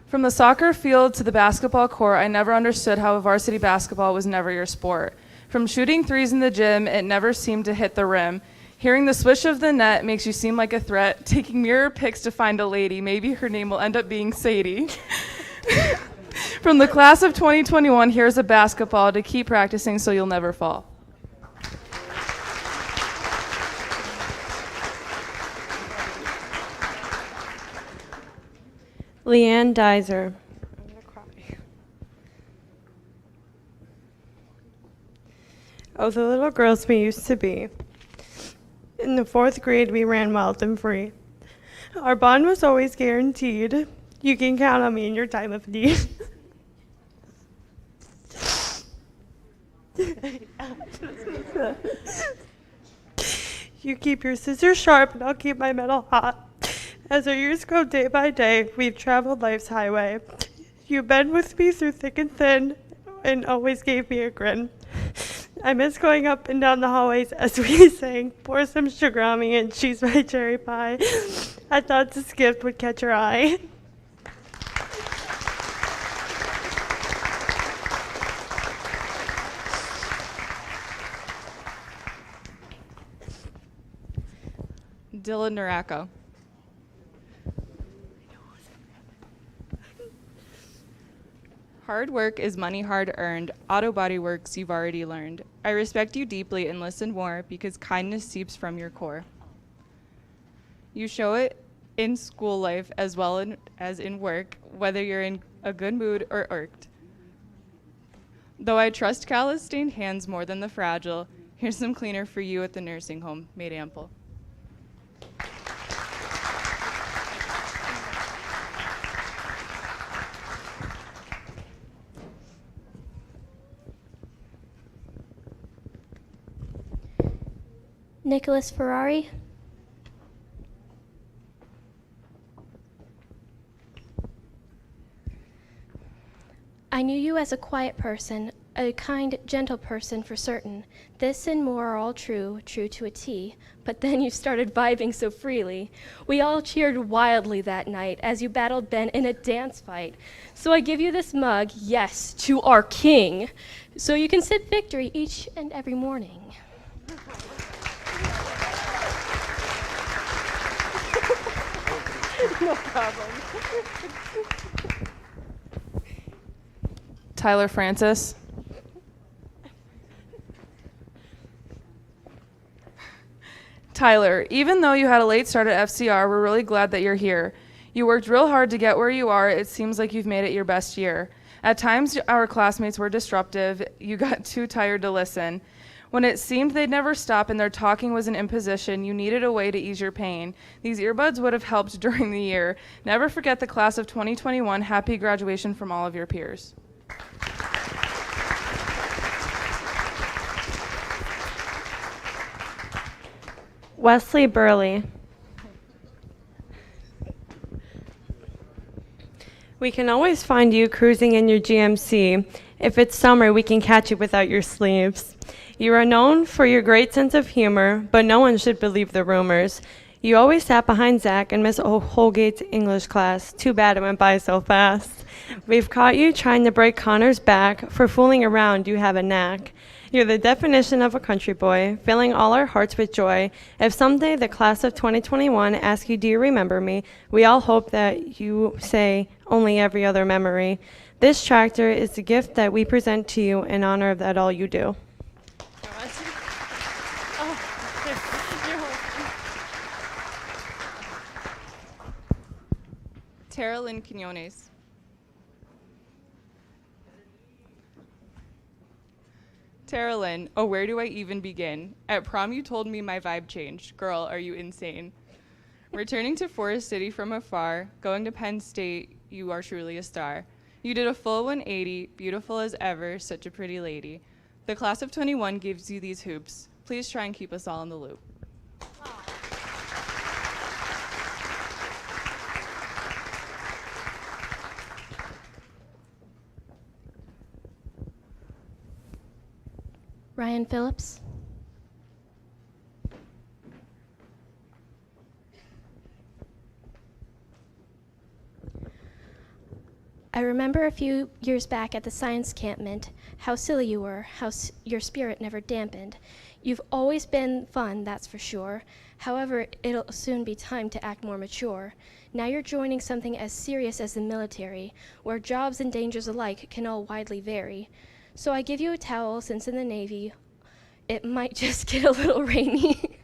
From the soccer field to the basketball court, I never understood how varsity basketball was never your sport. From shooting threes in the gym, it never seemed to hit the rim. Hearing the swish of the net makes you seem like a threat. Taking mirror pics to find a lady, maybe her name will end up being Sadie. From the class of 2021, here's a basketball to keep practicing so you'll never fall. Leanne Dizer. I'm gonna cry. Oh, the little girls we used to be. In the 4th grade, we ran wild and free. Our bond was always guaranteed. You can count on me in your time of need. You keep your scissors sharp, and I'll keep my metal hot. As our years go day by day, we've traveled life's highway. You've been with me through thick and thin, and always gave me a grin. I miss going up and down the hallways as we sang, pour some sugar on me and choose my cherry pie. I thought this gift would catch your eye. Dylan Naracco. Hard work is money hard earned. Auto body works you've already learned. I respect you deeply and listen more because kindness seeps from your core. You show it in school life as well as in work, whether you're in a good mood or irked. Though I trust callous-stained hands more than the fragile, here's some cleaner for you at the nursing home, made ample. Nicholas Ferrari. I knew you as a quiet person, a kind, gentle person for certain. This and more are all true, true to a T. But then you started vibing so freely. We all cheered wildly that night as you battled Ben in a dance fight. So I give you this mug, yes, to our king, so you can sip victory each and every morning. No problem. Tyler Francis. Tyler, even though you had a late start at FCR, we're really glad that you're here. You worked real hard to get where you are. It seems like you've made it your best year. At times, our classmates were disruptive. You got too tired to listen. When it seemed they'd never stop and their talking was an imposition, you needed a way to ease your pain. These earbuds would have helped during the year. Never forget the class of 2021. Happy graduation from all of your peers. Wesley Burley. We can always find you cruising in your GMC. If it's summer, we can catch you without your sleeves. You are known for your great sense of humor, but no one should believe the rumors. You always sat behind Zach in Miss Holgate's English class. Too bad it went by so fast. We've caught you trying to break Connor's back. For fooling around, you have a knack. You're the definition of a country boy, filling all our hearts with joy. If someday the class of 2021 asks you, do you remember me? We all hope that you say only every other memory. This tractor is the gift that we present to you in honor of that all you do. Tara Lynn Quinones. Tara Lynn, oh, where do I even begin? At prom, you told me my vibe changed. Girl, are you insane? Returning to Forest City from afar, going to Penn State, you are truly a star. You did a full 180, beautiful as ever, such a pretty lady. The class of 21 gives you these hoops. Please try and keep us all in the loop. Ryan Phillips. I remember a few years back at the science campment how silly you were, how your spirit never dampened. You've always been fun, that's for sure. However, it'll soon be time to act more mature. Now you're joining something as serious as the military, where jobs and dangers alike can all widely vary. So I give you a towel, since in the Navy, it might just get a little rainy.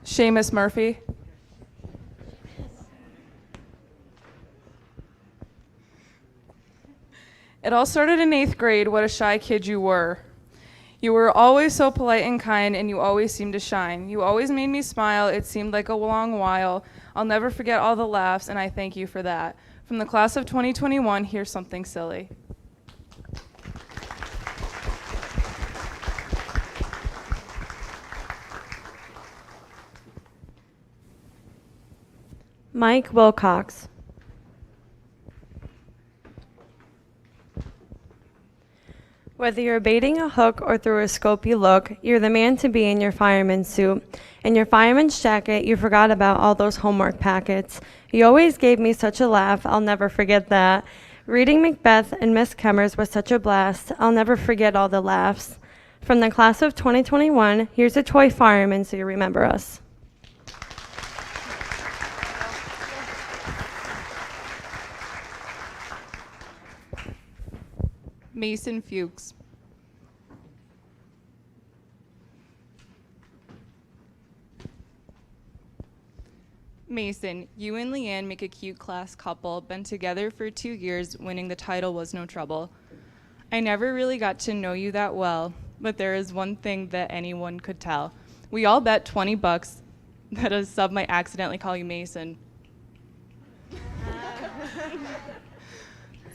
Seamus Murphy. It all started in 8th grade. What a shy kid you were. You were always so polite and kind, and you always seemed to shine. You always made me smile. It seemed like a long while. I'll never forget all the laughs, and I thank you for that. From the class of 2021, here's something silly. Mike Wilcox. Whether you're baiting a hook or through a scope you look, you're the man to be in your fireman's suit. In your fireman's jacket, you forgot about all those homework packets. You always gave me such a laugh, I'll never forget that. Reading Macbeth and Miss Kemmers was such a blast, I'll never forget all the laughs. From the class of 2021, here's a toy fireman so you remember us. Mason Fuchs. Mason, you and Leanne make a cute class couple. Been together for 2 years, winning the title was no trouble. I never really got to know you that well, but there is one thing that anyone could tell. We all bet $20 that a sub might accidentally call you Mason.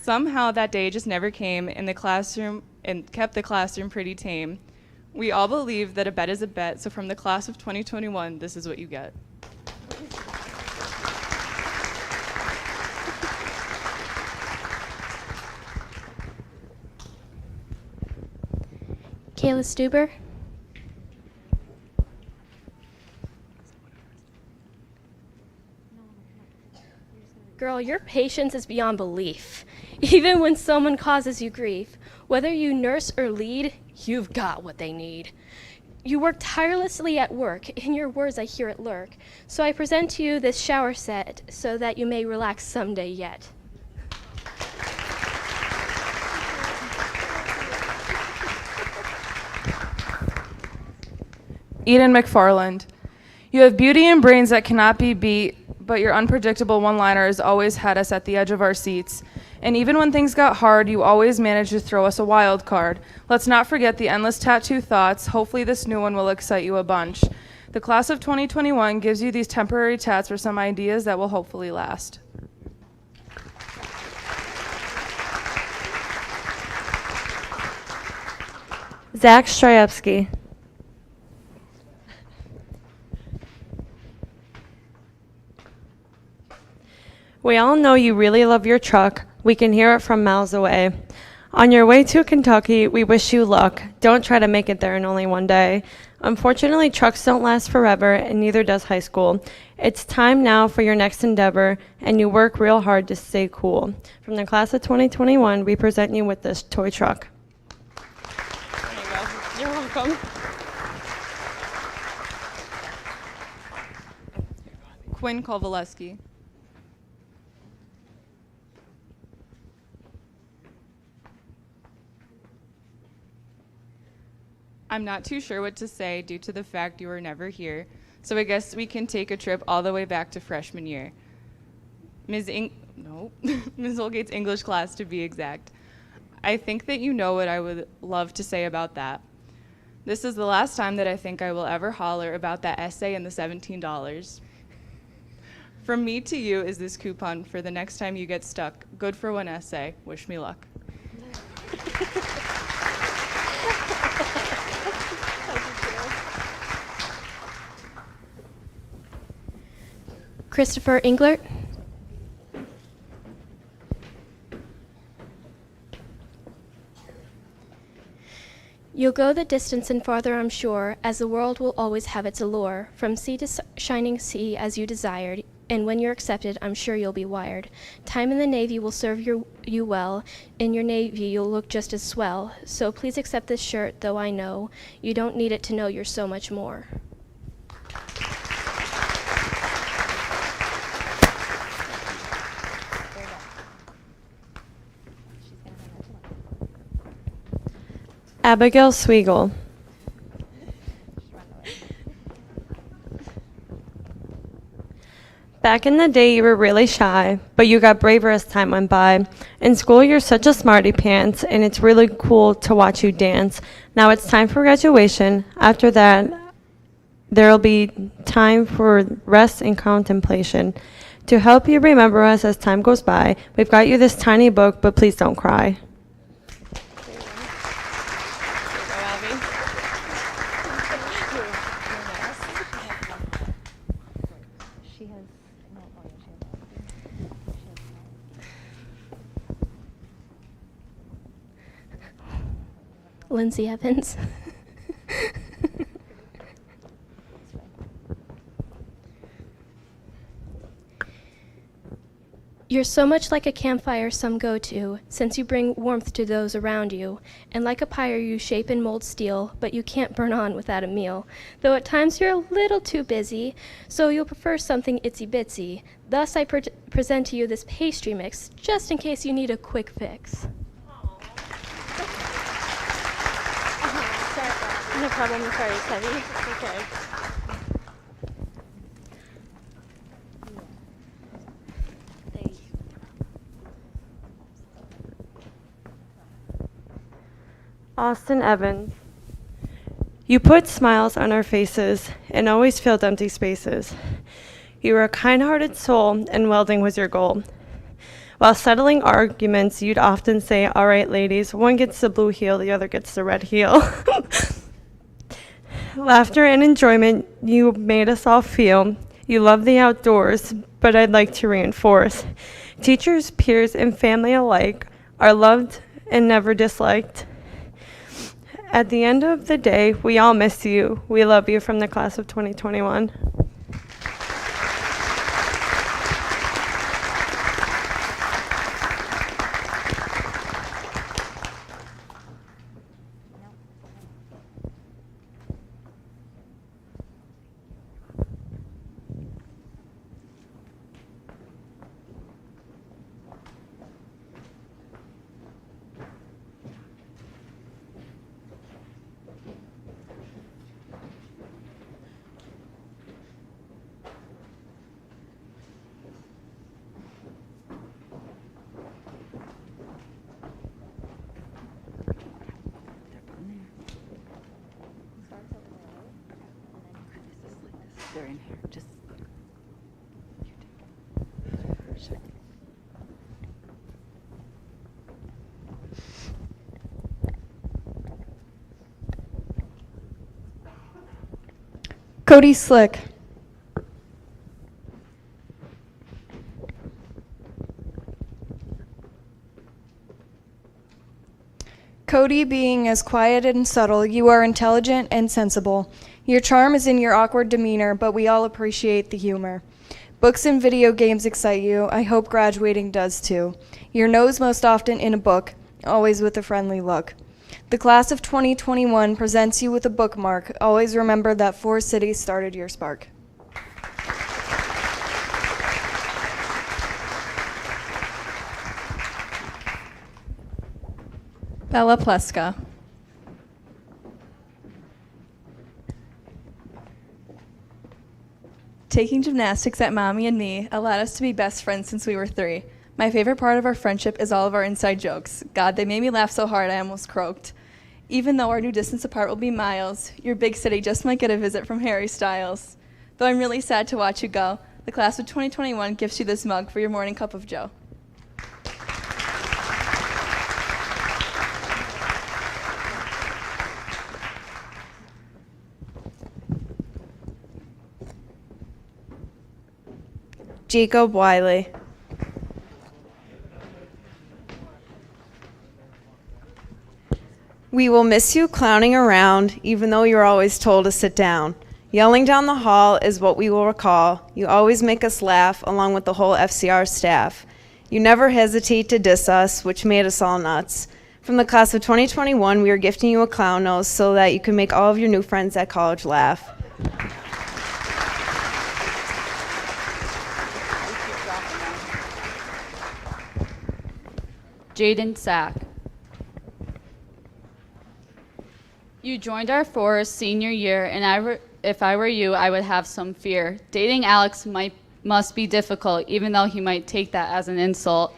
Somehow that day just never came in the classroom and kept the classroom pretty tame. We all believe that a bet is a bet, so from the class of 2021, this is what you get. Kayla Stuber. Girl, your patience is beyond belief. Even when someone causes you grief, whether you nurse or lead, you've got what they need. You work tirelessly at work, in your words I hear it lurk. So I present to you this shower set so that you may relax someday yet. Eden McFarland. You have beauty and brains that cannot be beat, but your unpredictable one-liners always had us at the edge of our seats. And even when things got hard, you always managed to throw us a wild card. Let's not forget the endless tattoo thoughts. Hopefully this new one will excite you a bunch. The class of 2021 gives you these temporary tats for some ideas that will hopefully last. Zach Strayevsky. We all know you really love your truck. We can hear it from miles away. On your way to Kentucky, we wish you luck. Don't try to make it there in only one day. Unfortunately, trucks don't last forever, and neither does high school. It's time now for your next endeavor, and you work real hard to stay cool. From the class of 2021, we present you with this toy truck. There you go. You're welcome. Quinn Kovalevsky. I'm not too sure what to say due to the fact you were never here, so I guess we can take a trip all the way back to freshman year. Ms. Holgate's English class, to be exact. I think that you know what I would love to say about that. This is the last time that I think I will ever holler about that essay and the $17. From me to you is this coupon for the next time you get stuck. Good for one essay. Wish me luck. Christopher Englert. You'll go the distance and farther, I'm sure, as the world will always have its allure, from sea to shining sea as you desired, and when you're accepted, I'm sure you'll be wired. Time in the Navy will serve you well. In your Navy, you'll look just as swell. So please accept this shirt, though I know you don't need it to know you're so much more. Abigail Sweigel. Back in the day, you were really shy, but you got braver as time went by. In school, you're such a smarty pants, and it's really cool to watch you dance. Now it's time for graduation. After that, there'll be time for rest and contemplation. To help you remember us as time goes by, we've got you this tiny book, but please don't cry. Lindsay Evans. You're so much like a campfire some go to, since you bring warmth to those around you, and like a pyre you shape and mold steel, but you can't burn on without a meal. Though at times you're a little too busy, so you'll prefer something itsy-bitsy. Thus I present to you this pastry mix, just in case you need a quick fix. No problem, sorry, it's heavy. Okay. Austin Evans. You put smiles on our faces and always filled empty spaces. You were a kind-hearted soul, and welding was your goal. While settling arguments, you'd often say, "All right, ladies, one gets the blue heel, the other gets the red heel." Laughter and enjoyment you made us all feel. You love the outdoors, but I'd like to reinforce. Teachers, peers, and family alike are loved and never disliked. At the end of the day, we all miss you. We love you from the class of 2021. They're in here. Just. Cody Slick. Cody, being as quiet and subtle, you are intelligent and sensible. Your charm is in your awkward demeanor, but we all appreciate the humor. Books and video games excite you. I hope graduating does too. Your nose most often in a book, always with a friendly look. The class of 2021 presents you with a bookmark. Always remember that 4 cities started your spark. Bella Pleska. Taking gymnastics at Mommy and Me allowed us to be best friends since we were 3. My favorite part of our friendship is all of our inside jokes. God, they made me laugh so hard I almost croaked. Even though our new distance apart will be miles, your big city just might get a visit from Harry Styles. Though I'm really sad to watch you go, the class of 2021 gives you this mug for your morning cup of joe. Jacob Wiley. We will miss you clowning around, even though you're always told to sit down. Yelling down the hall is what we will recall. You always make us laugh, along with the whole FCR staff. You never hesitate to diss us, which made us all nuts. From the class of 2021, we are gifting you a clown nose so that you can make all of your new friends at college laugh. Jaden Sack. You joined our force senior year, and if I were you, I would have some fear. Dating Alex must be difficult, even though he might take that as an insult.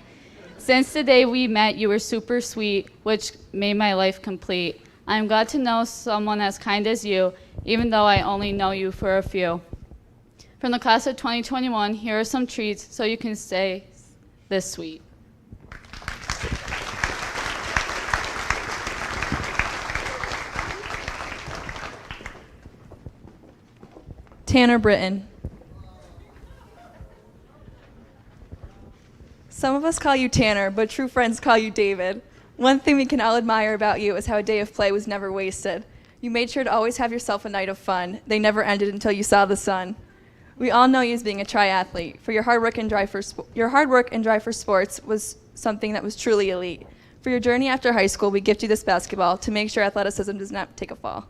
Since the day we met, you were super sweet, which made my life complete. I'm glad to know someone as kind as you, even though I only know you for a few. From the class of 2021, here are some treats so you can stay this sweet. Tanner Britton. Some of us call you Tanner, but true friends call you David. One thing we can all admire about you is how a day of play was never wasted. You made sure to always have yourself a night of fun. They never ended until you saw the sun. We all know you as being a triathlete. For your hard work and drive for sports was something that was truly elite. For your journey after high school, we gift you this basketball to make sure athleticism does not take a fall.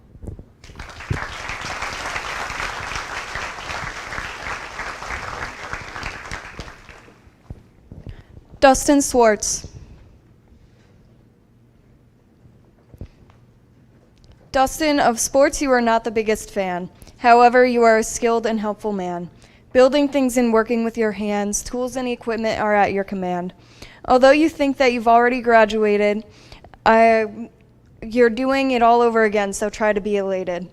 Dustin Swartz. Dustin, of sports you are not the biggest fan. However, you are a skilled and helpful man. Building things and working with your hands, tools and equipment are at your command. Although you think that you've already graduated, you're doing it all over again, so try to be elated.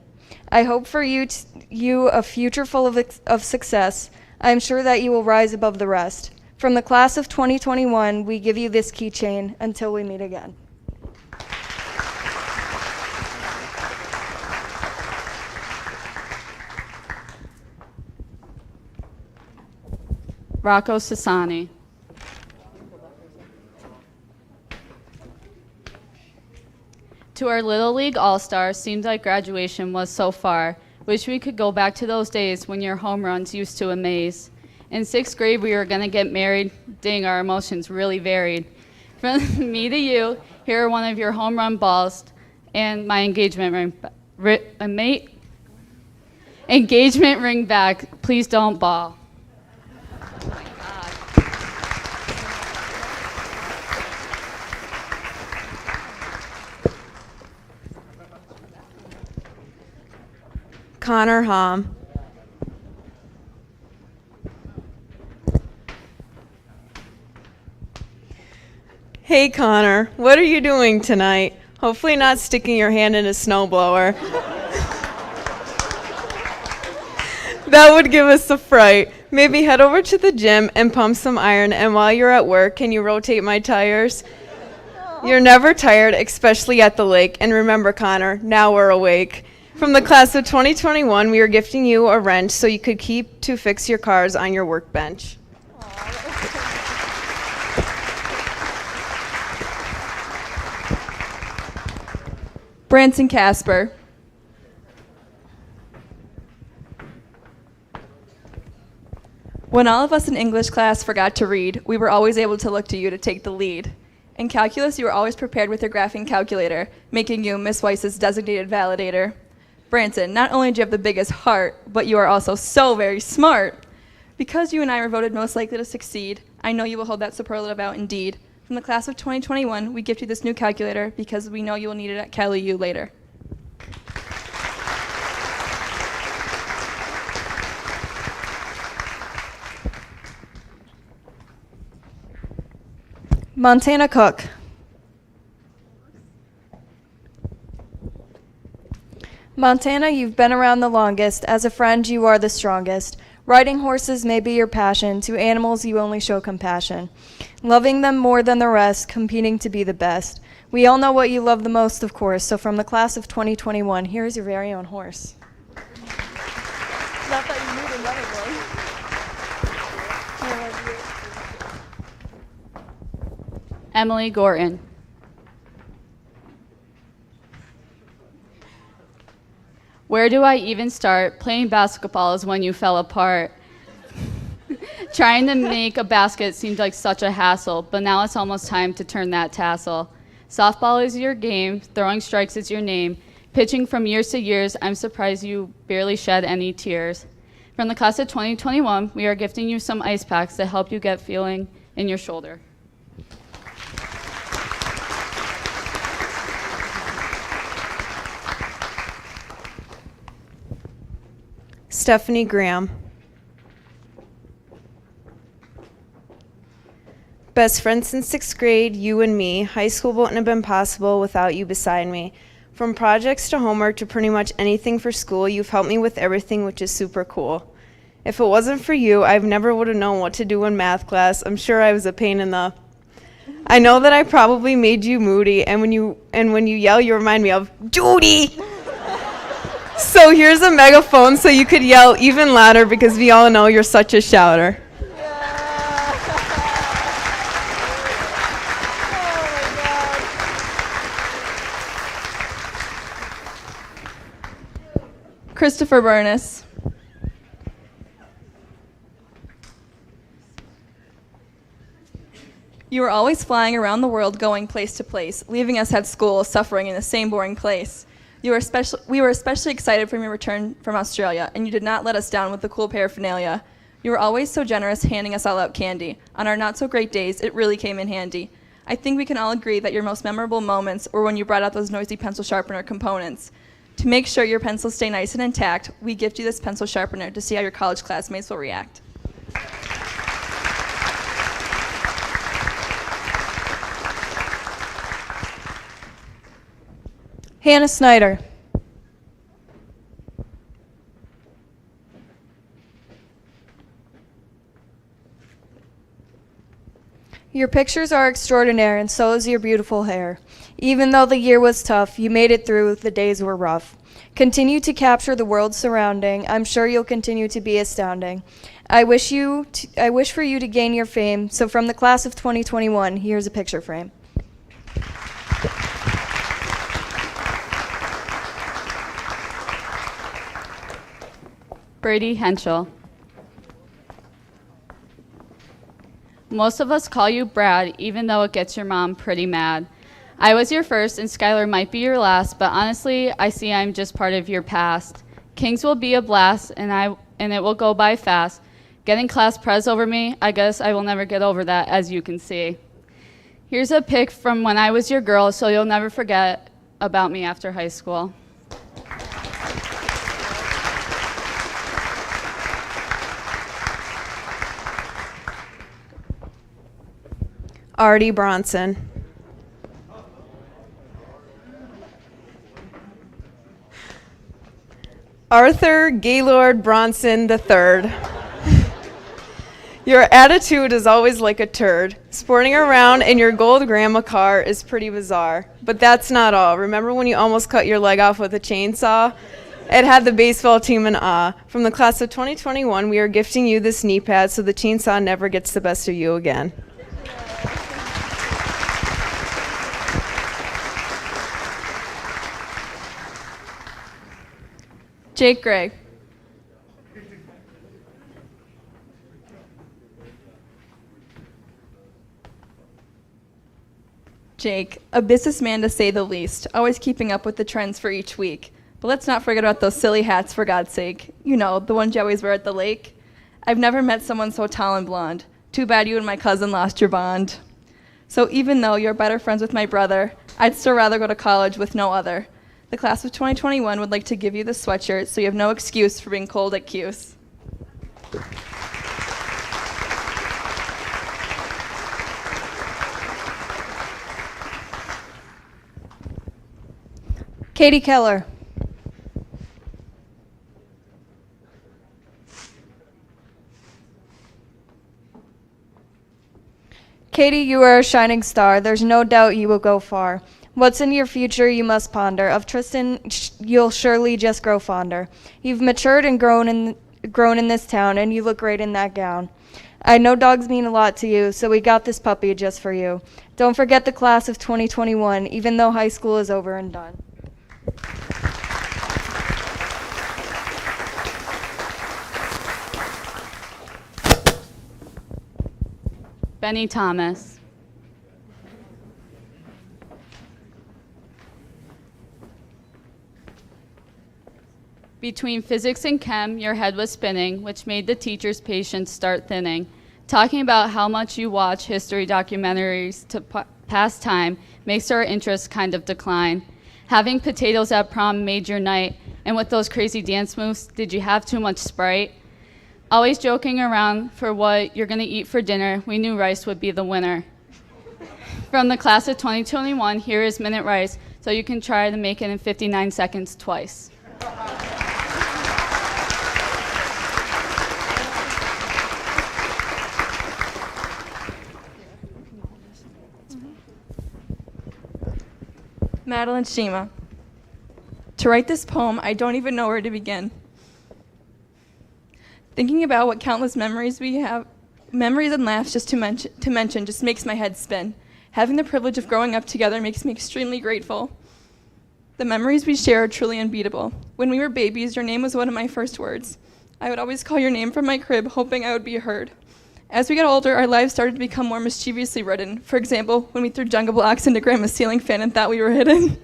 I hope for you a future full of success. I am sure that you will rise above the rest. From the class of 2021, we give you this keychain until we meet again. Rocco Sassani. To our Little League All-Stars, seems like graduation was so far. Wish we could go back to those days when your home runs used to amaze. In 6th grade, we were going to get married. Dang, our emotions really varied. From me to you, here are one of your home run balls and my engagement ring. Engagement ring back. Please don't ball. Oh my God. Connor Hom. Hey Connor, what are you doing tonight? Hopefully not sticking your hand in a snowblower. That would give us a fright. Maybe head over to the gym and pump some iron, and while you're at work, can you rotate my tires? You're never tired, especially at the lake. And remember, Connor, now we're awake. From the class of 2021, we are gifting you a wrench so you could keep to fix your cars on your workbench. Branson Casper. When all of us in English class forgot to read, we were always able to look to you to take the lead. In calculus, you were always prepared with your graphing calculator, making you Miss Weiss's designated validator. Branson, not only do you have the biggest heart, but you are also so very smart. Because you and I were voted most likely to succeed, I know you will hold that superlative out indeed. From the class of 2021, we gift you this new calculator because we know you will need it at Cali U later. Montana Cook. Montana, you've been around the longest. As a friend, you are the strongest. Riding horses may be your passion. To animals, you only show compassion. Loving them more than the rest, competing to be the best. We all know what you love the most, of course. So from the class of 2021, here's your very own horse. Not that you knew another one. Emily Gorton. Where do I even start? Playing basketball is when you fell apart. Trying to make a basket seemed like such a hassle, but now it's almost time to turn that tassel. Softball is your game, throwing strikes is your name. Pitching from years to years, I'm surprised you barely shed any tears. From the class of 2021, we are gifting you some ice packs to help you get feeling in your shoulder. Stephanie Graham. Best friends since 6th grade, you and me. High school wouldn't have been possible without you beside me. From projects to homework to pretty much anything for school, you've helped me with everything, which is super cool. If it wasn't for you, I never would have known what to do in math class. I'm sure I was a pain in the... I know that I probably made you moody, and when you yell, you remind me of Judy. So here's a megaphone so you could yell even louder because we all know you're such a shouter. Christopher Burness. You were always flying around the world, going place to place, leaving us at school, suffering in the same boring place. We were especially excited from your return from Australia, and you did not let us down with the cool paraphernalia. You were always so generous, handing us all out candy. On our not-so-great days, it really came in handy. I think we can all agree that your most memorable moments were when you brought out those noisy pencil sharpener components. To make sure your pencils stay nice and intact, we gift you this pencil sharpener to see how your college classmates will react. Hannah Snyder. Your pictures are extraordinary, and so is your beautiful hair. Even though the year was tough, you made it through, the days were rough. Continue to capture the world surrounding. I'm sure you'll continue to be astounding. I wish for you to gain your fame, so from the class of 2021, here's a picture frame. Brady Henschel. Most of us call you Brad, even though it gets your mom pretty mad. I was your first, and Skylar might be your last, but honestly, I see I'm just part of your past. Kings will be a blast, and it will go by fast. Getting class prez over me, I guess I will never get over that, as you can see. Here's a pic from when I was your girl, so you'll never forget about me after high school. Artie Bronson. Arthur Gaylord Bronson III. Your attitude is always like a turd. Sporting around in your gold grandma car is pretty bizarre. But that's not all. Remember when you almost cut your leg off with a chainsaw? It had the baseball team in awe. From the class of 2021, we are gifting you this knee pad so the chainsaw never gets the best of you again. Jake Gray. Jake, a businessman to say the least, always keeping up with the trends for each week. But let's not forget about those silly hats, for God's sake. You know, the ones you always wear at the lake. I've never met someone so tall and blonde. Too bad you and my cousin lost your bond. So even though you're better friends with my brother, I'd still rather go to college with no other. The class of 2021 would like to give you this sweatshirt so you have no excuse for being cold at Cuse. Katie Keller. Katie, you are a shining star. There's no doubt you will go far. What's in your future you must ponder. Of Tristan, you'll surely just grow fonder. You've matured and grown in this town, and you look great in that gown. I know dogs mean a lot to you, so we got this puppy just for you. Don't forget the class of 2021, even though high school is over and done. Benny Thomas. Between physics and chem, your head was spinning, which made the teacher's patience start thinning. Talking about how much you watch history documentaries to pass time makes our interest kind of decline. Having potatoes at prom made your night, and with those crazy dance moves, did you have too much Sprite? Always joking around for what you're gonna eat for dinner, we knew rice would be the winner. From the class of 2021, here is Minute Rice, so you can try to make it in 59 seconds twice. Madeline Shima. To write this poem, I don't even know where to begin. Thinking about what countless memories we have, memories and laughs just to mention just makes my head spin. Having the privilege of growing up together makes me extremely grateful. The memories we share are truly unbeatable. When we were babies, your name was one of my first words. I would always call your name from my crib, hoping I would be heard. As we got older, our lives started to become more mischievously written. For example, when we threw Jenga blocks into Grandma's ceiling fan and thought we were hidden.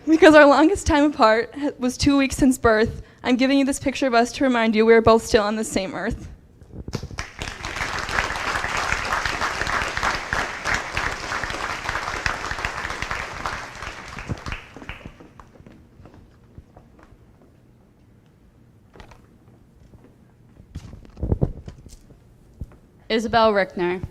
Because our longest time apart was 2 weeks since birth, I'm giving you this picture of us to remind you we are both still on the same earth. Isabel Rickner.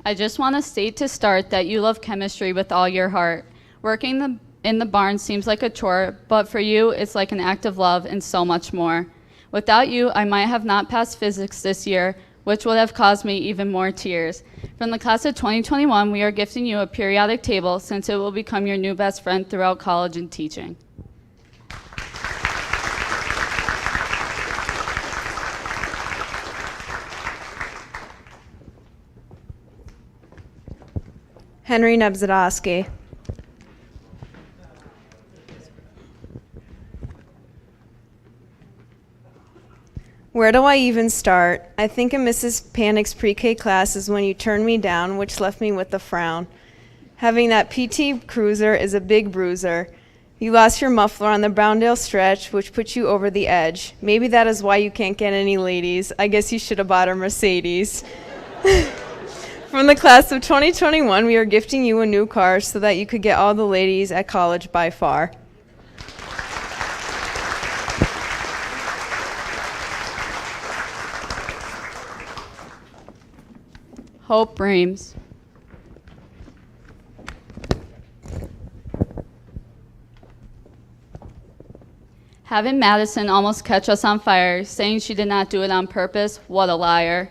I just want to state to start that you love chemistry with all your heart. Working in the barn seems like a chore, but for you, it's like an act of love and so much more. Without you, I might have not passed physics this year, which would have caused me even more tears. From the class of 2021, we are gifting you a periodic table since it will become your new best friend throughout college and teaching. Henry Nebzadowski. Where do I even start? I think in Mrs. Panic's pre-K class is when you turned me down, which left me with a frown. Having that PT Cruiser is a big bruiser. You lost your muffler on the Browndale stretch, which put you over the edge. Maybe that is why you can't get any ladies. I guess you should have bought a Mercedes. From the class of 2021, we are gifting you a new car so that you could get all the ladies at college by far. Hope Reams. Having Madison almost catch us on fire, saying she did not do it on purpose, what a liar.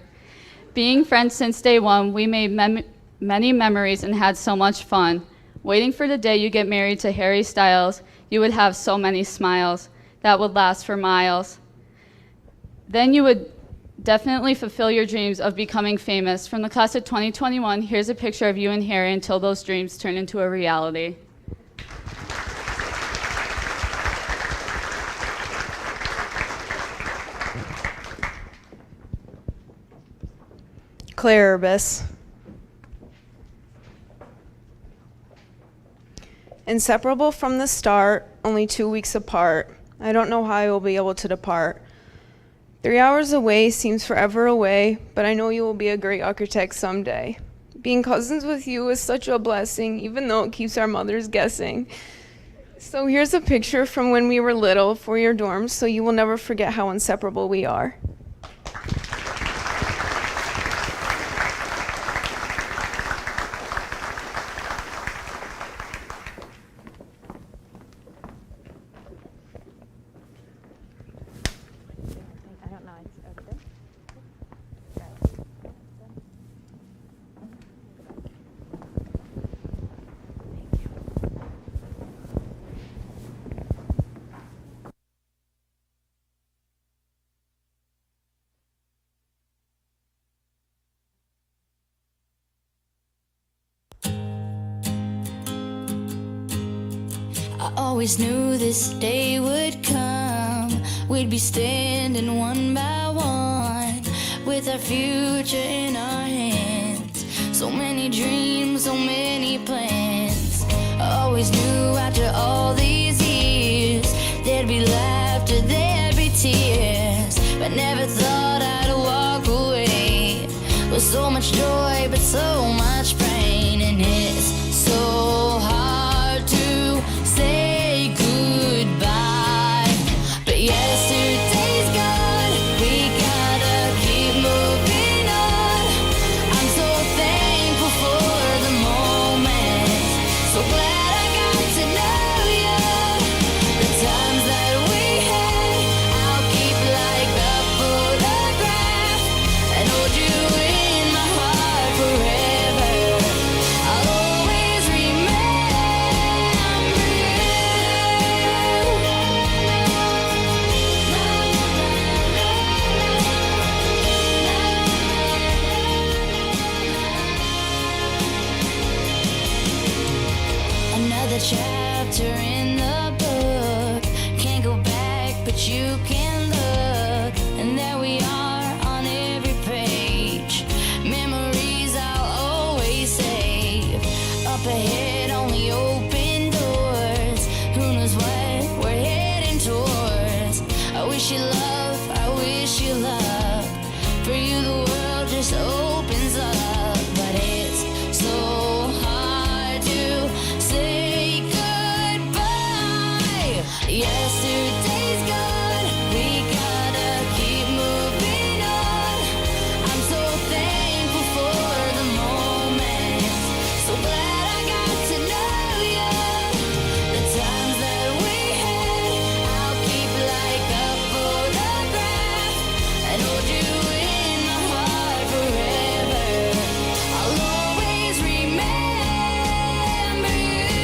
Being friends since day one, we made many memories and had so much fun. Waiting for the day you get married to Harry Styles, you would have so many smiles that would last for miles. Then you would definitely fulfill your dreams of becoming famous. From the class of 2021, here's a picture of you and Harry until those dreams turn into a reality. Claire Urbis. Inseparable from the start, only 2 weeks apart. I don't know how I will be able to depart. 3 hours away seems forever away, but I know you will be a great architect someday. Being cousins with you is such a blessing, even though it keeps our mothers guessing. So here's a picture from when we were little for your dorms, so you will never forget how inseparable we are. I always knew this day would come. We'd be standing one by one with our future in our hands. So many dreams, so many plans. I always knew after all these years there'd be laughter, there'd be tears, but never thought I'd walk away with so much joy but so much pain. And it's so hard to say goodbye, but yesterday's gone. We gotta keep moving on. I'm so thankful for the moment, so glad I got to know you. The times that we had, I'll keep like a photograph and hold you in my heart forever. I'll always remember you. Another chapter in the book. Can't go back, but you can look. And there we are on every page. Memories I'll always save. Up ahead, only open doors. Who knows what we're heading towards? I wish you love, I wish you love. For you, the world just opens up. But it's so hard to say goodbye. Yesterday's gone. We gotta keep moving on. I'm so thankful for the moment, so glad I got to know you. The times that we had, I'll keep like a photograph and hold you in my heart forever. I'll always remember you.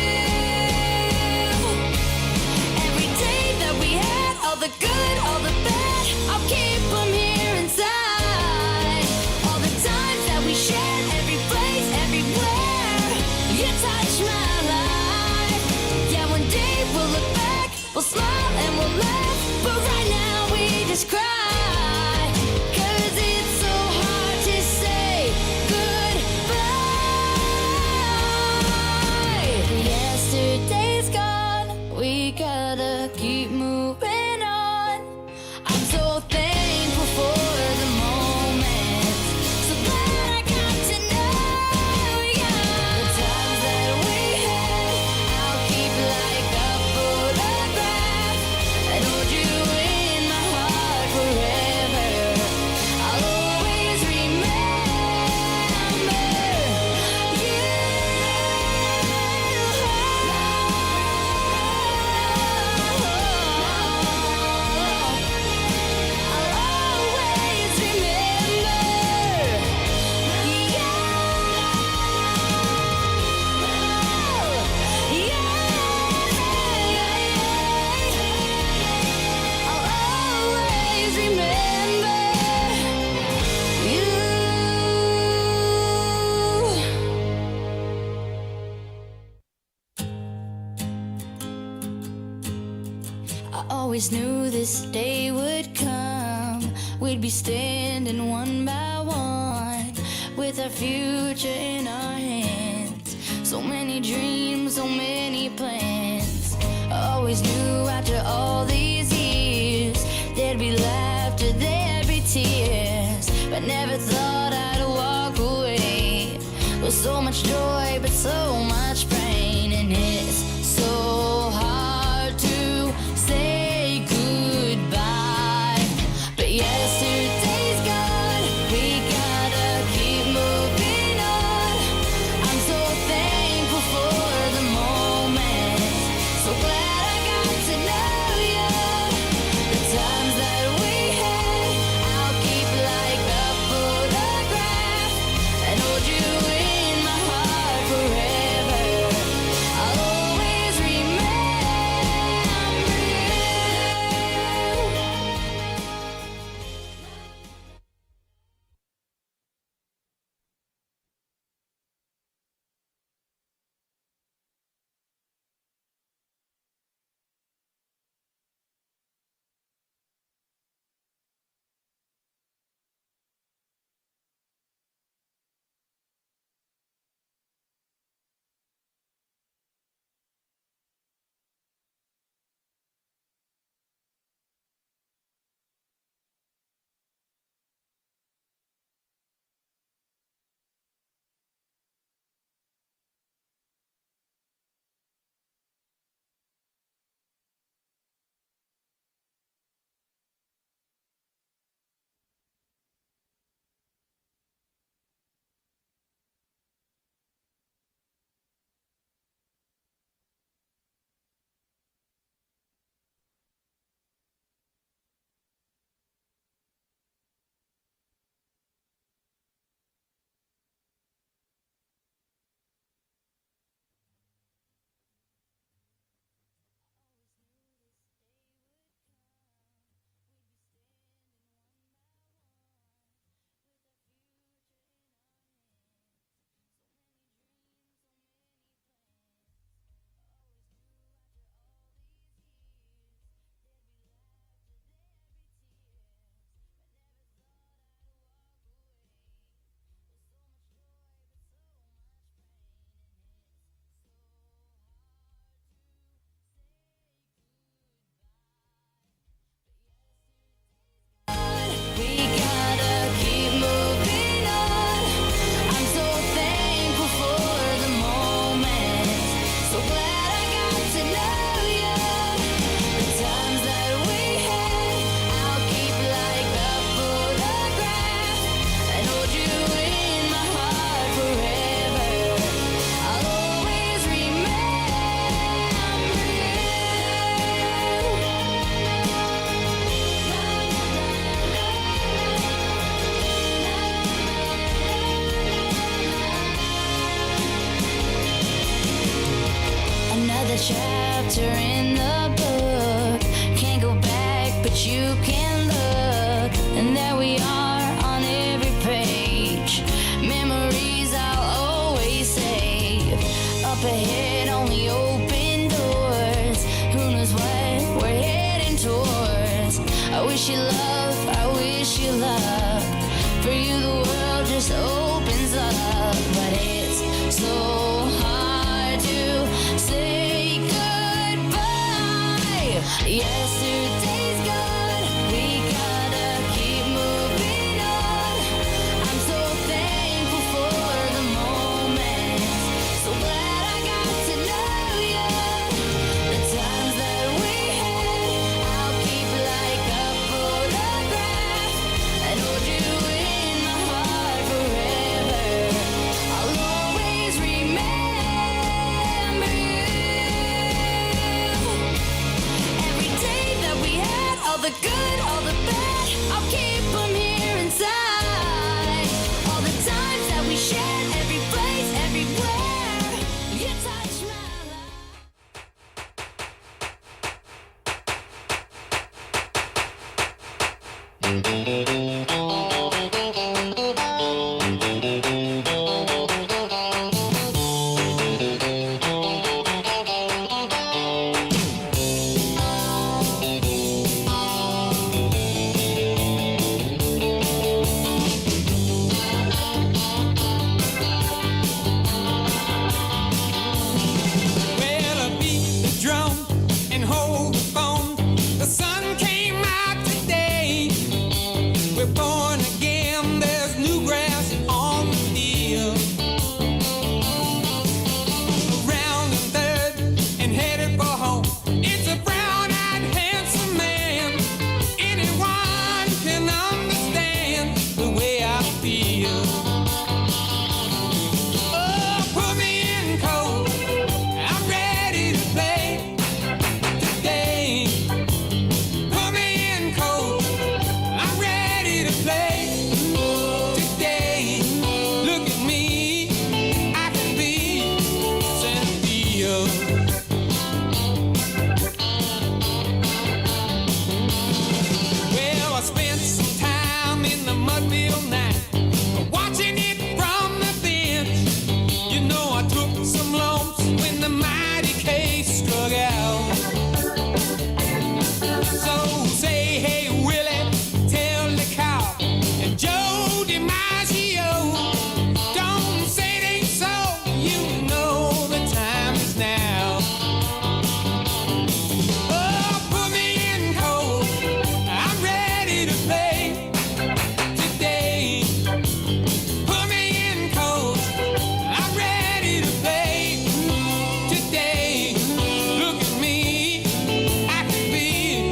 Every day that we had, all the good, all the bad, I'll keep them here inside. All the times that we shared, every place, everywhere, you touched my life. Yeah, one day we'll look back, we'll smile and we'll laugh, but right now we just cry. 'Cause it's so hard to say goodbye. Yesterday's gone, we gotta keep moving on. I'm so thankful for the moment, so glad I got to know you. The times that we had, I'll keep like a photograph and hold you in my heart forever. I'll always remember you. I'll always remember I'll always remember you. I always knew this day would come. We'd be standing one by one with our future in our hands. So many dreams, so many plans. I always knew after all these years there'd be laughter, there'd be tears, but never thought I'd walk away with so much joy but so much pain. And it's so hard to say goodbye, but yesterday's gone. We gotta keep moving on. I'm so thankful for the moment, so glad I got to know you. The times that we had, I'll keep like a photograph and hold you in my heart forever. chapter in the book. Can't go back, but you can look. And there we are on every page. Memories I'll always save. Up ahead, only open doors. Who knows what we're heading towards? I wish you love, I wish you luck. For you, the world just opens up. But it's so hard to say goodbye. Yesterday's gone, we gotta keep moving on. I'm so thankful for the moment. So glad I got to know you. The times that we had, I'll keep like a photograph and hold you in my heart forever. I'll always remember you. Every day that we had, all the good, all the bad, I'll keep them here inside. All the times that we shared, every place, everywhere, you touch my life. Well, I beat the drum and hold the phone. The sun came out today. We're born again. There's new grass on the field. Around the third and headed for home. It's a brown-eyed, handsome man. Anyone can understand the way I feel. Oh, put me in cold. I'm ready to play today. Put me in cold. I'm ready to play today. Look at me. I can be Cynthia. Well, I spent some time in the Mudville night, watching it from the bench. You know I took some lumps when the mighty case struck out. So say, hey Willie, tell the cow and Joe DiMaggio, don't say it ain't so. You know the time is now. Oh, put me in cold. I'm ready to play today. Put me in cold. I'm ready to play today. Look at me. I can be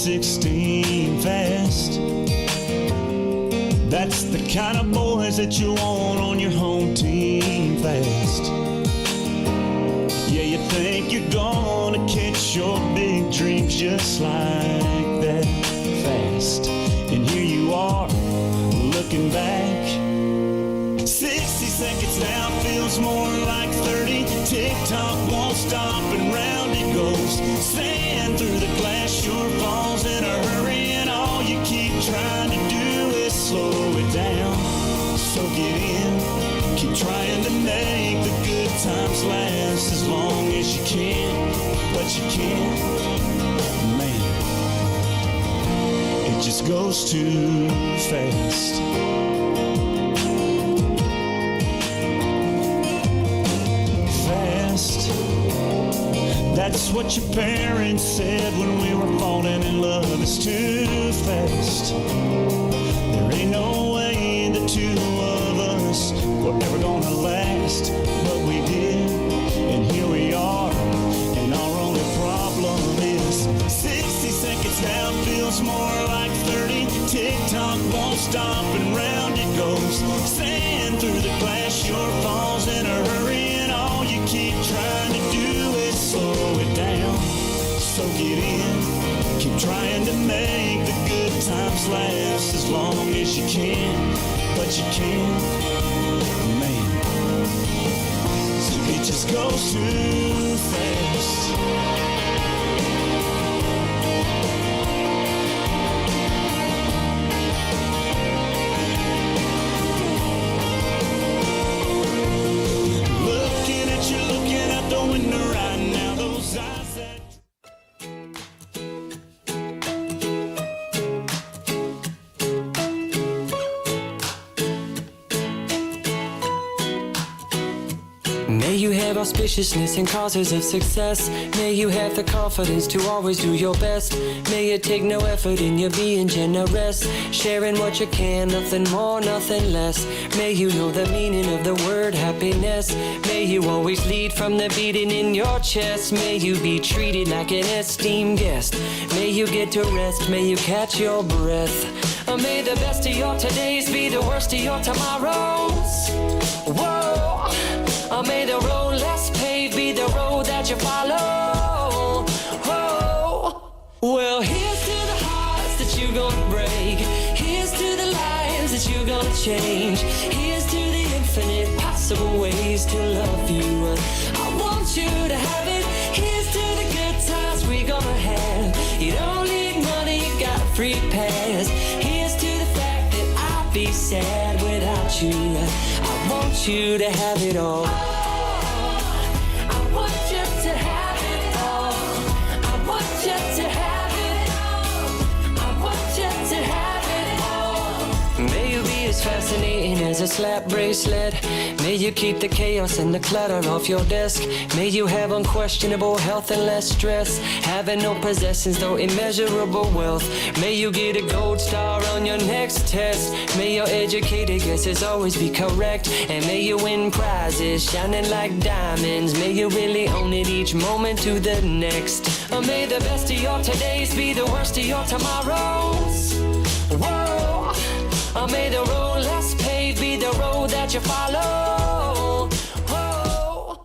16 fast. That's the kind of boys that you want on your home team fast. Yeah, you think you're gonna catch your big dreams just like that fast. And here you are, looking back. 60 seconds now feels more like 30. Tick-tock won't stop and round it goes. Sand through the glass sure falls in a hurry, and all you keep trying to do is slow it down. So get in, keep trying to make the good times last as long as you can. But you can't, man, it just goes too fast. That's what your parents said when we were falling in love. It's too fast. There ain't no way the two of us were ever gonna last, but we did, and here we are. And our only problem is 60 seconds now feels more like 30. Tick-tock won't stop and round it goes. Sand through the glass sure falls in a hurry, and all you keep trying to do is slow it down. So get in, keep trying to make the good times last as long as you can. But you can't, man, it just goes too fast. Looking out the window right now, those eyes that May you have auspiciousness and causes of success. May you have the confidence to always do your best. May it take no effort in your being generous, sharing what you can, nothing more, nothing less. May you know the meaning of the word happiness. May you always lead from the beating in your chest. May you be treated like an esteemed guest. May you get to rest, may you catch your breath. May the best of your todays be the worst of your tomorrows. Whoa. May the road less paved be the road that you follow. Oh. Well, here's to the hearts that you're gonna break. Here's to the lives that you're gonna change. Here's to the infinite possible ways to love you. I want you to have it. Here's to the good times we're gonna have. You don't need money, you got a free pass. Here's to the fact that I'll be sad without you. I want you to have it all. Fascinating as a slap bracelet. May you keep the chaos and the clutter off your desk. May you have unquestionable health and less stress. Having no possessions though immeasurable wealth. May you get a gold star on your next test. May your educated guesses always be correct. And may you win prizes shining like diamonds. May you really own it each moment to the next. May the best of your todays be the worst of your tomorrows. Whoa. May the road less paved be the road that you follow. Oh.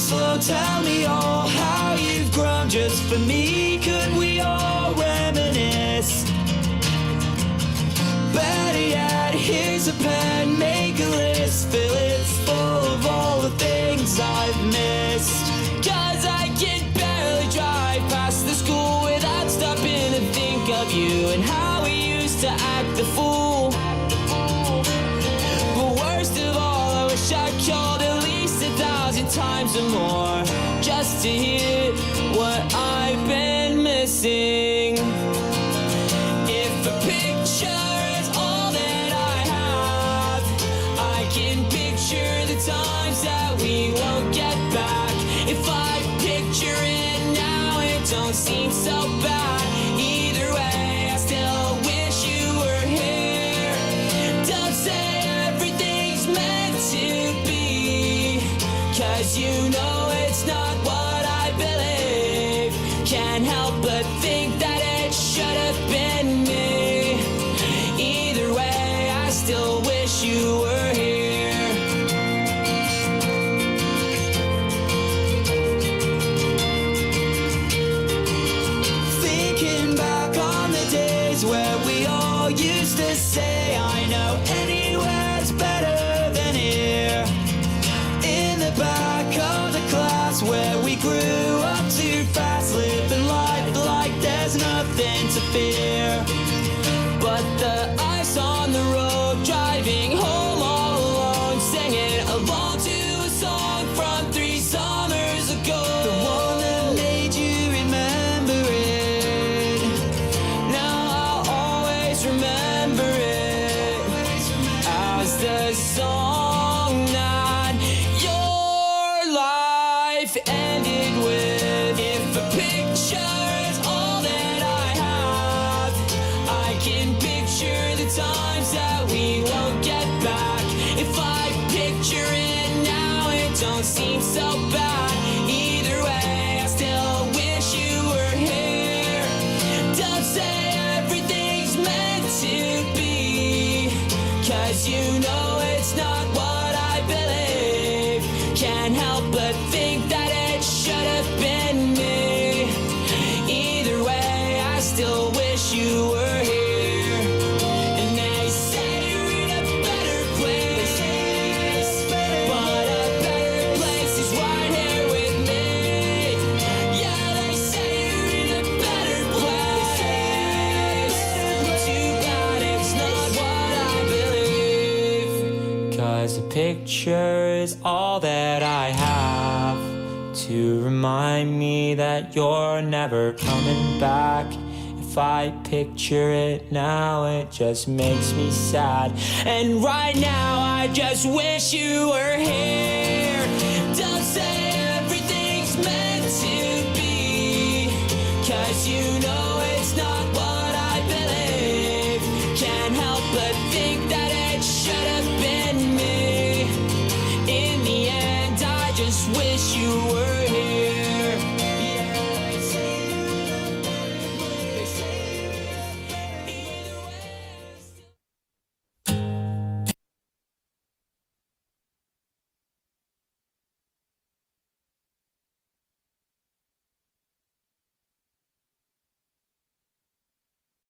slow, tell me all how you've grown just for me. Could we all reminisce? Better yet, here's a pen, make a list, fill it full of all the things I've missed. 'Cause I can barely drive past the school without stopping to think of you and how we used to act the fool. But worst of all, I wish I called at least 1,000 times or more just to hear what I've been missing. If a picture is all that I have, I can picture the times that we won't get back. If I picture it now, it don't seem so bad. Either way, I still wish you were here. Don't say everything's meant to be, 'cause you know it's not what I believe. Can't help but think that it should have been me. Either way, I still wish you were here. Thinking back on the days where we all used to say, I know anywhere's better than here. In the back of the class where we grew up too fast, living life like there's nothing to fear. But the ice on the road, driving home all alone, singing along to a song from 3 summers ago. The one that made you remember it. Now I'll always remember it as the song that your life ended with. If a picture is all that I have, I can picture the times that we won't get back. If I picture it now, it don't seem so bad. Either way, I still wish you were here. Don't say everything's meant to be, 'cause you know it's not what I believe. Can't help but think that it should have been me. Either way, I still wish you were here. And they say you're in a better place, but a better place is right here with me. Yeah, they say you're in a better place. Too bad it's not what I believe. 'Cause a picture is all that I have to remind me that you're never coming back. If I picture it now, it just makes me sad. And right now, I just wish you were here.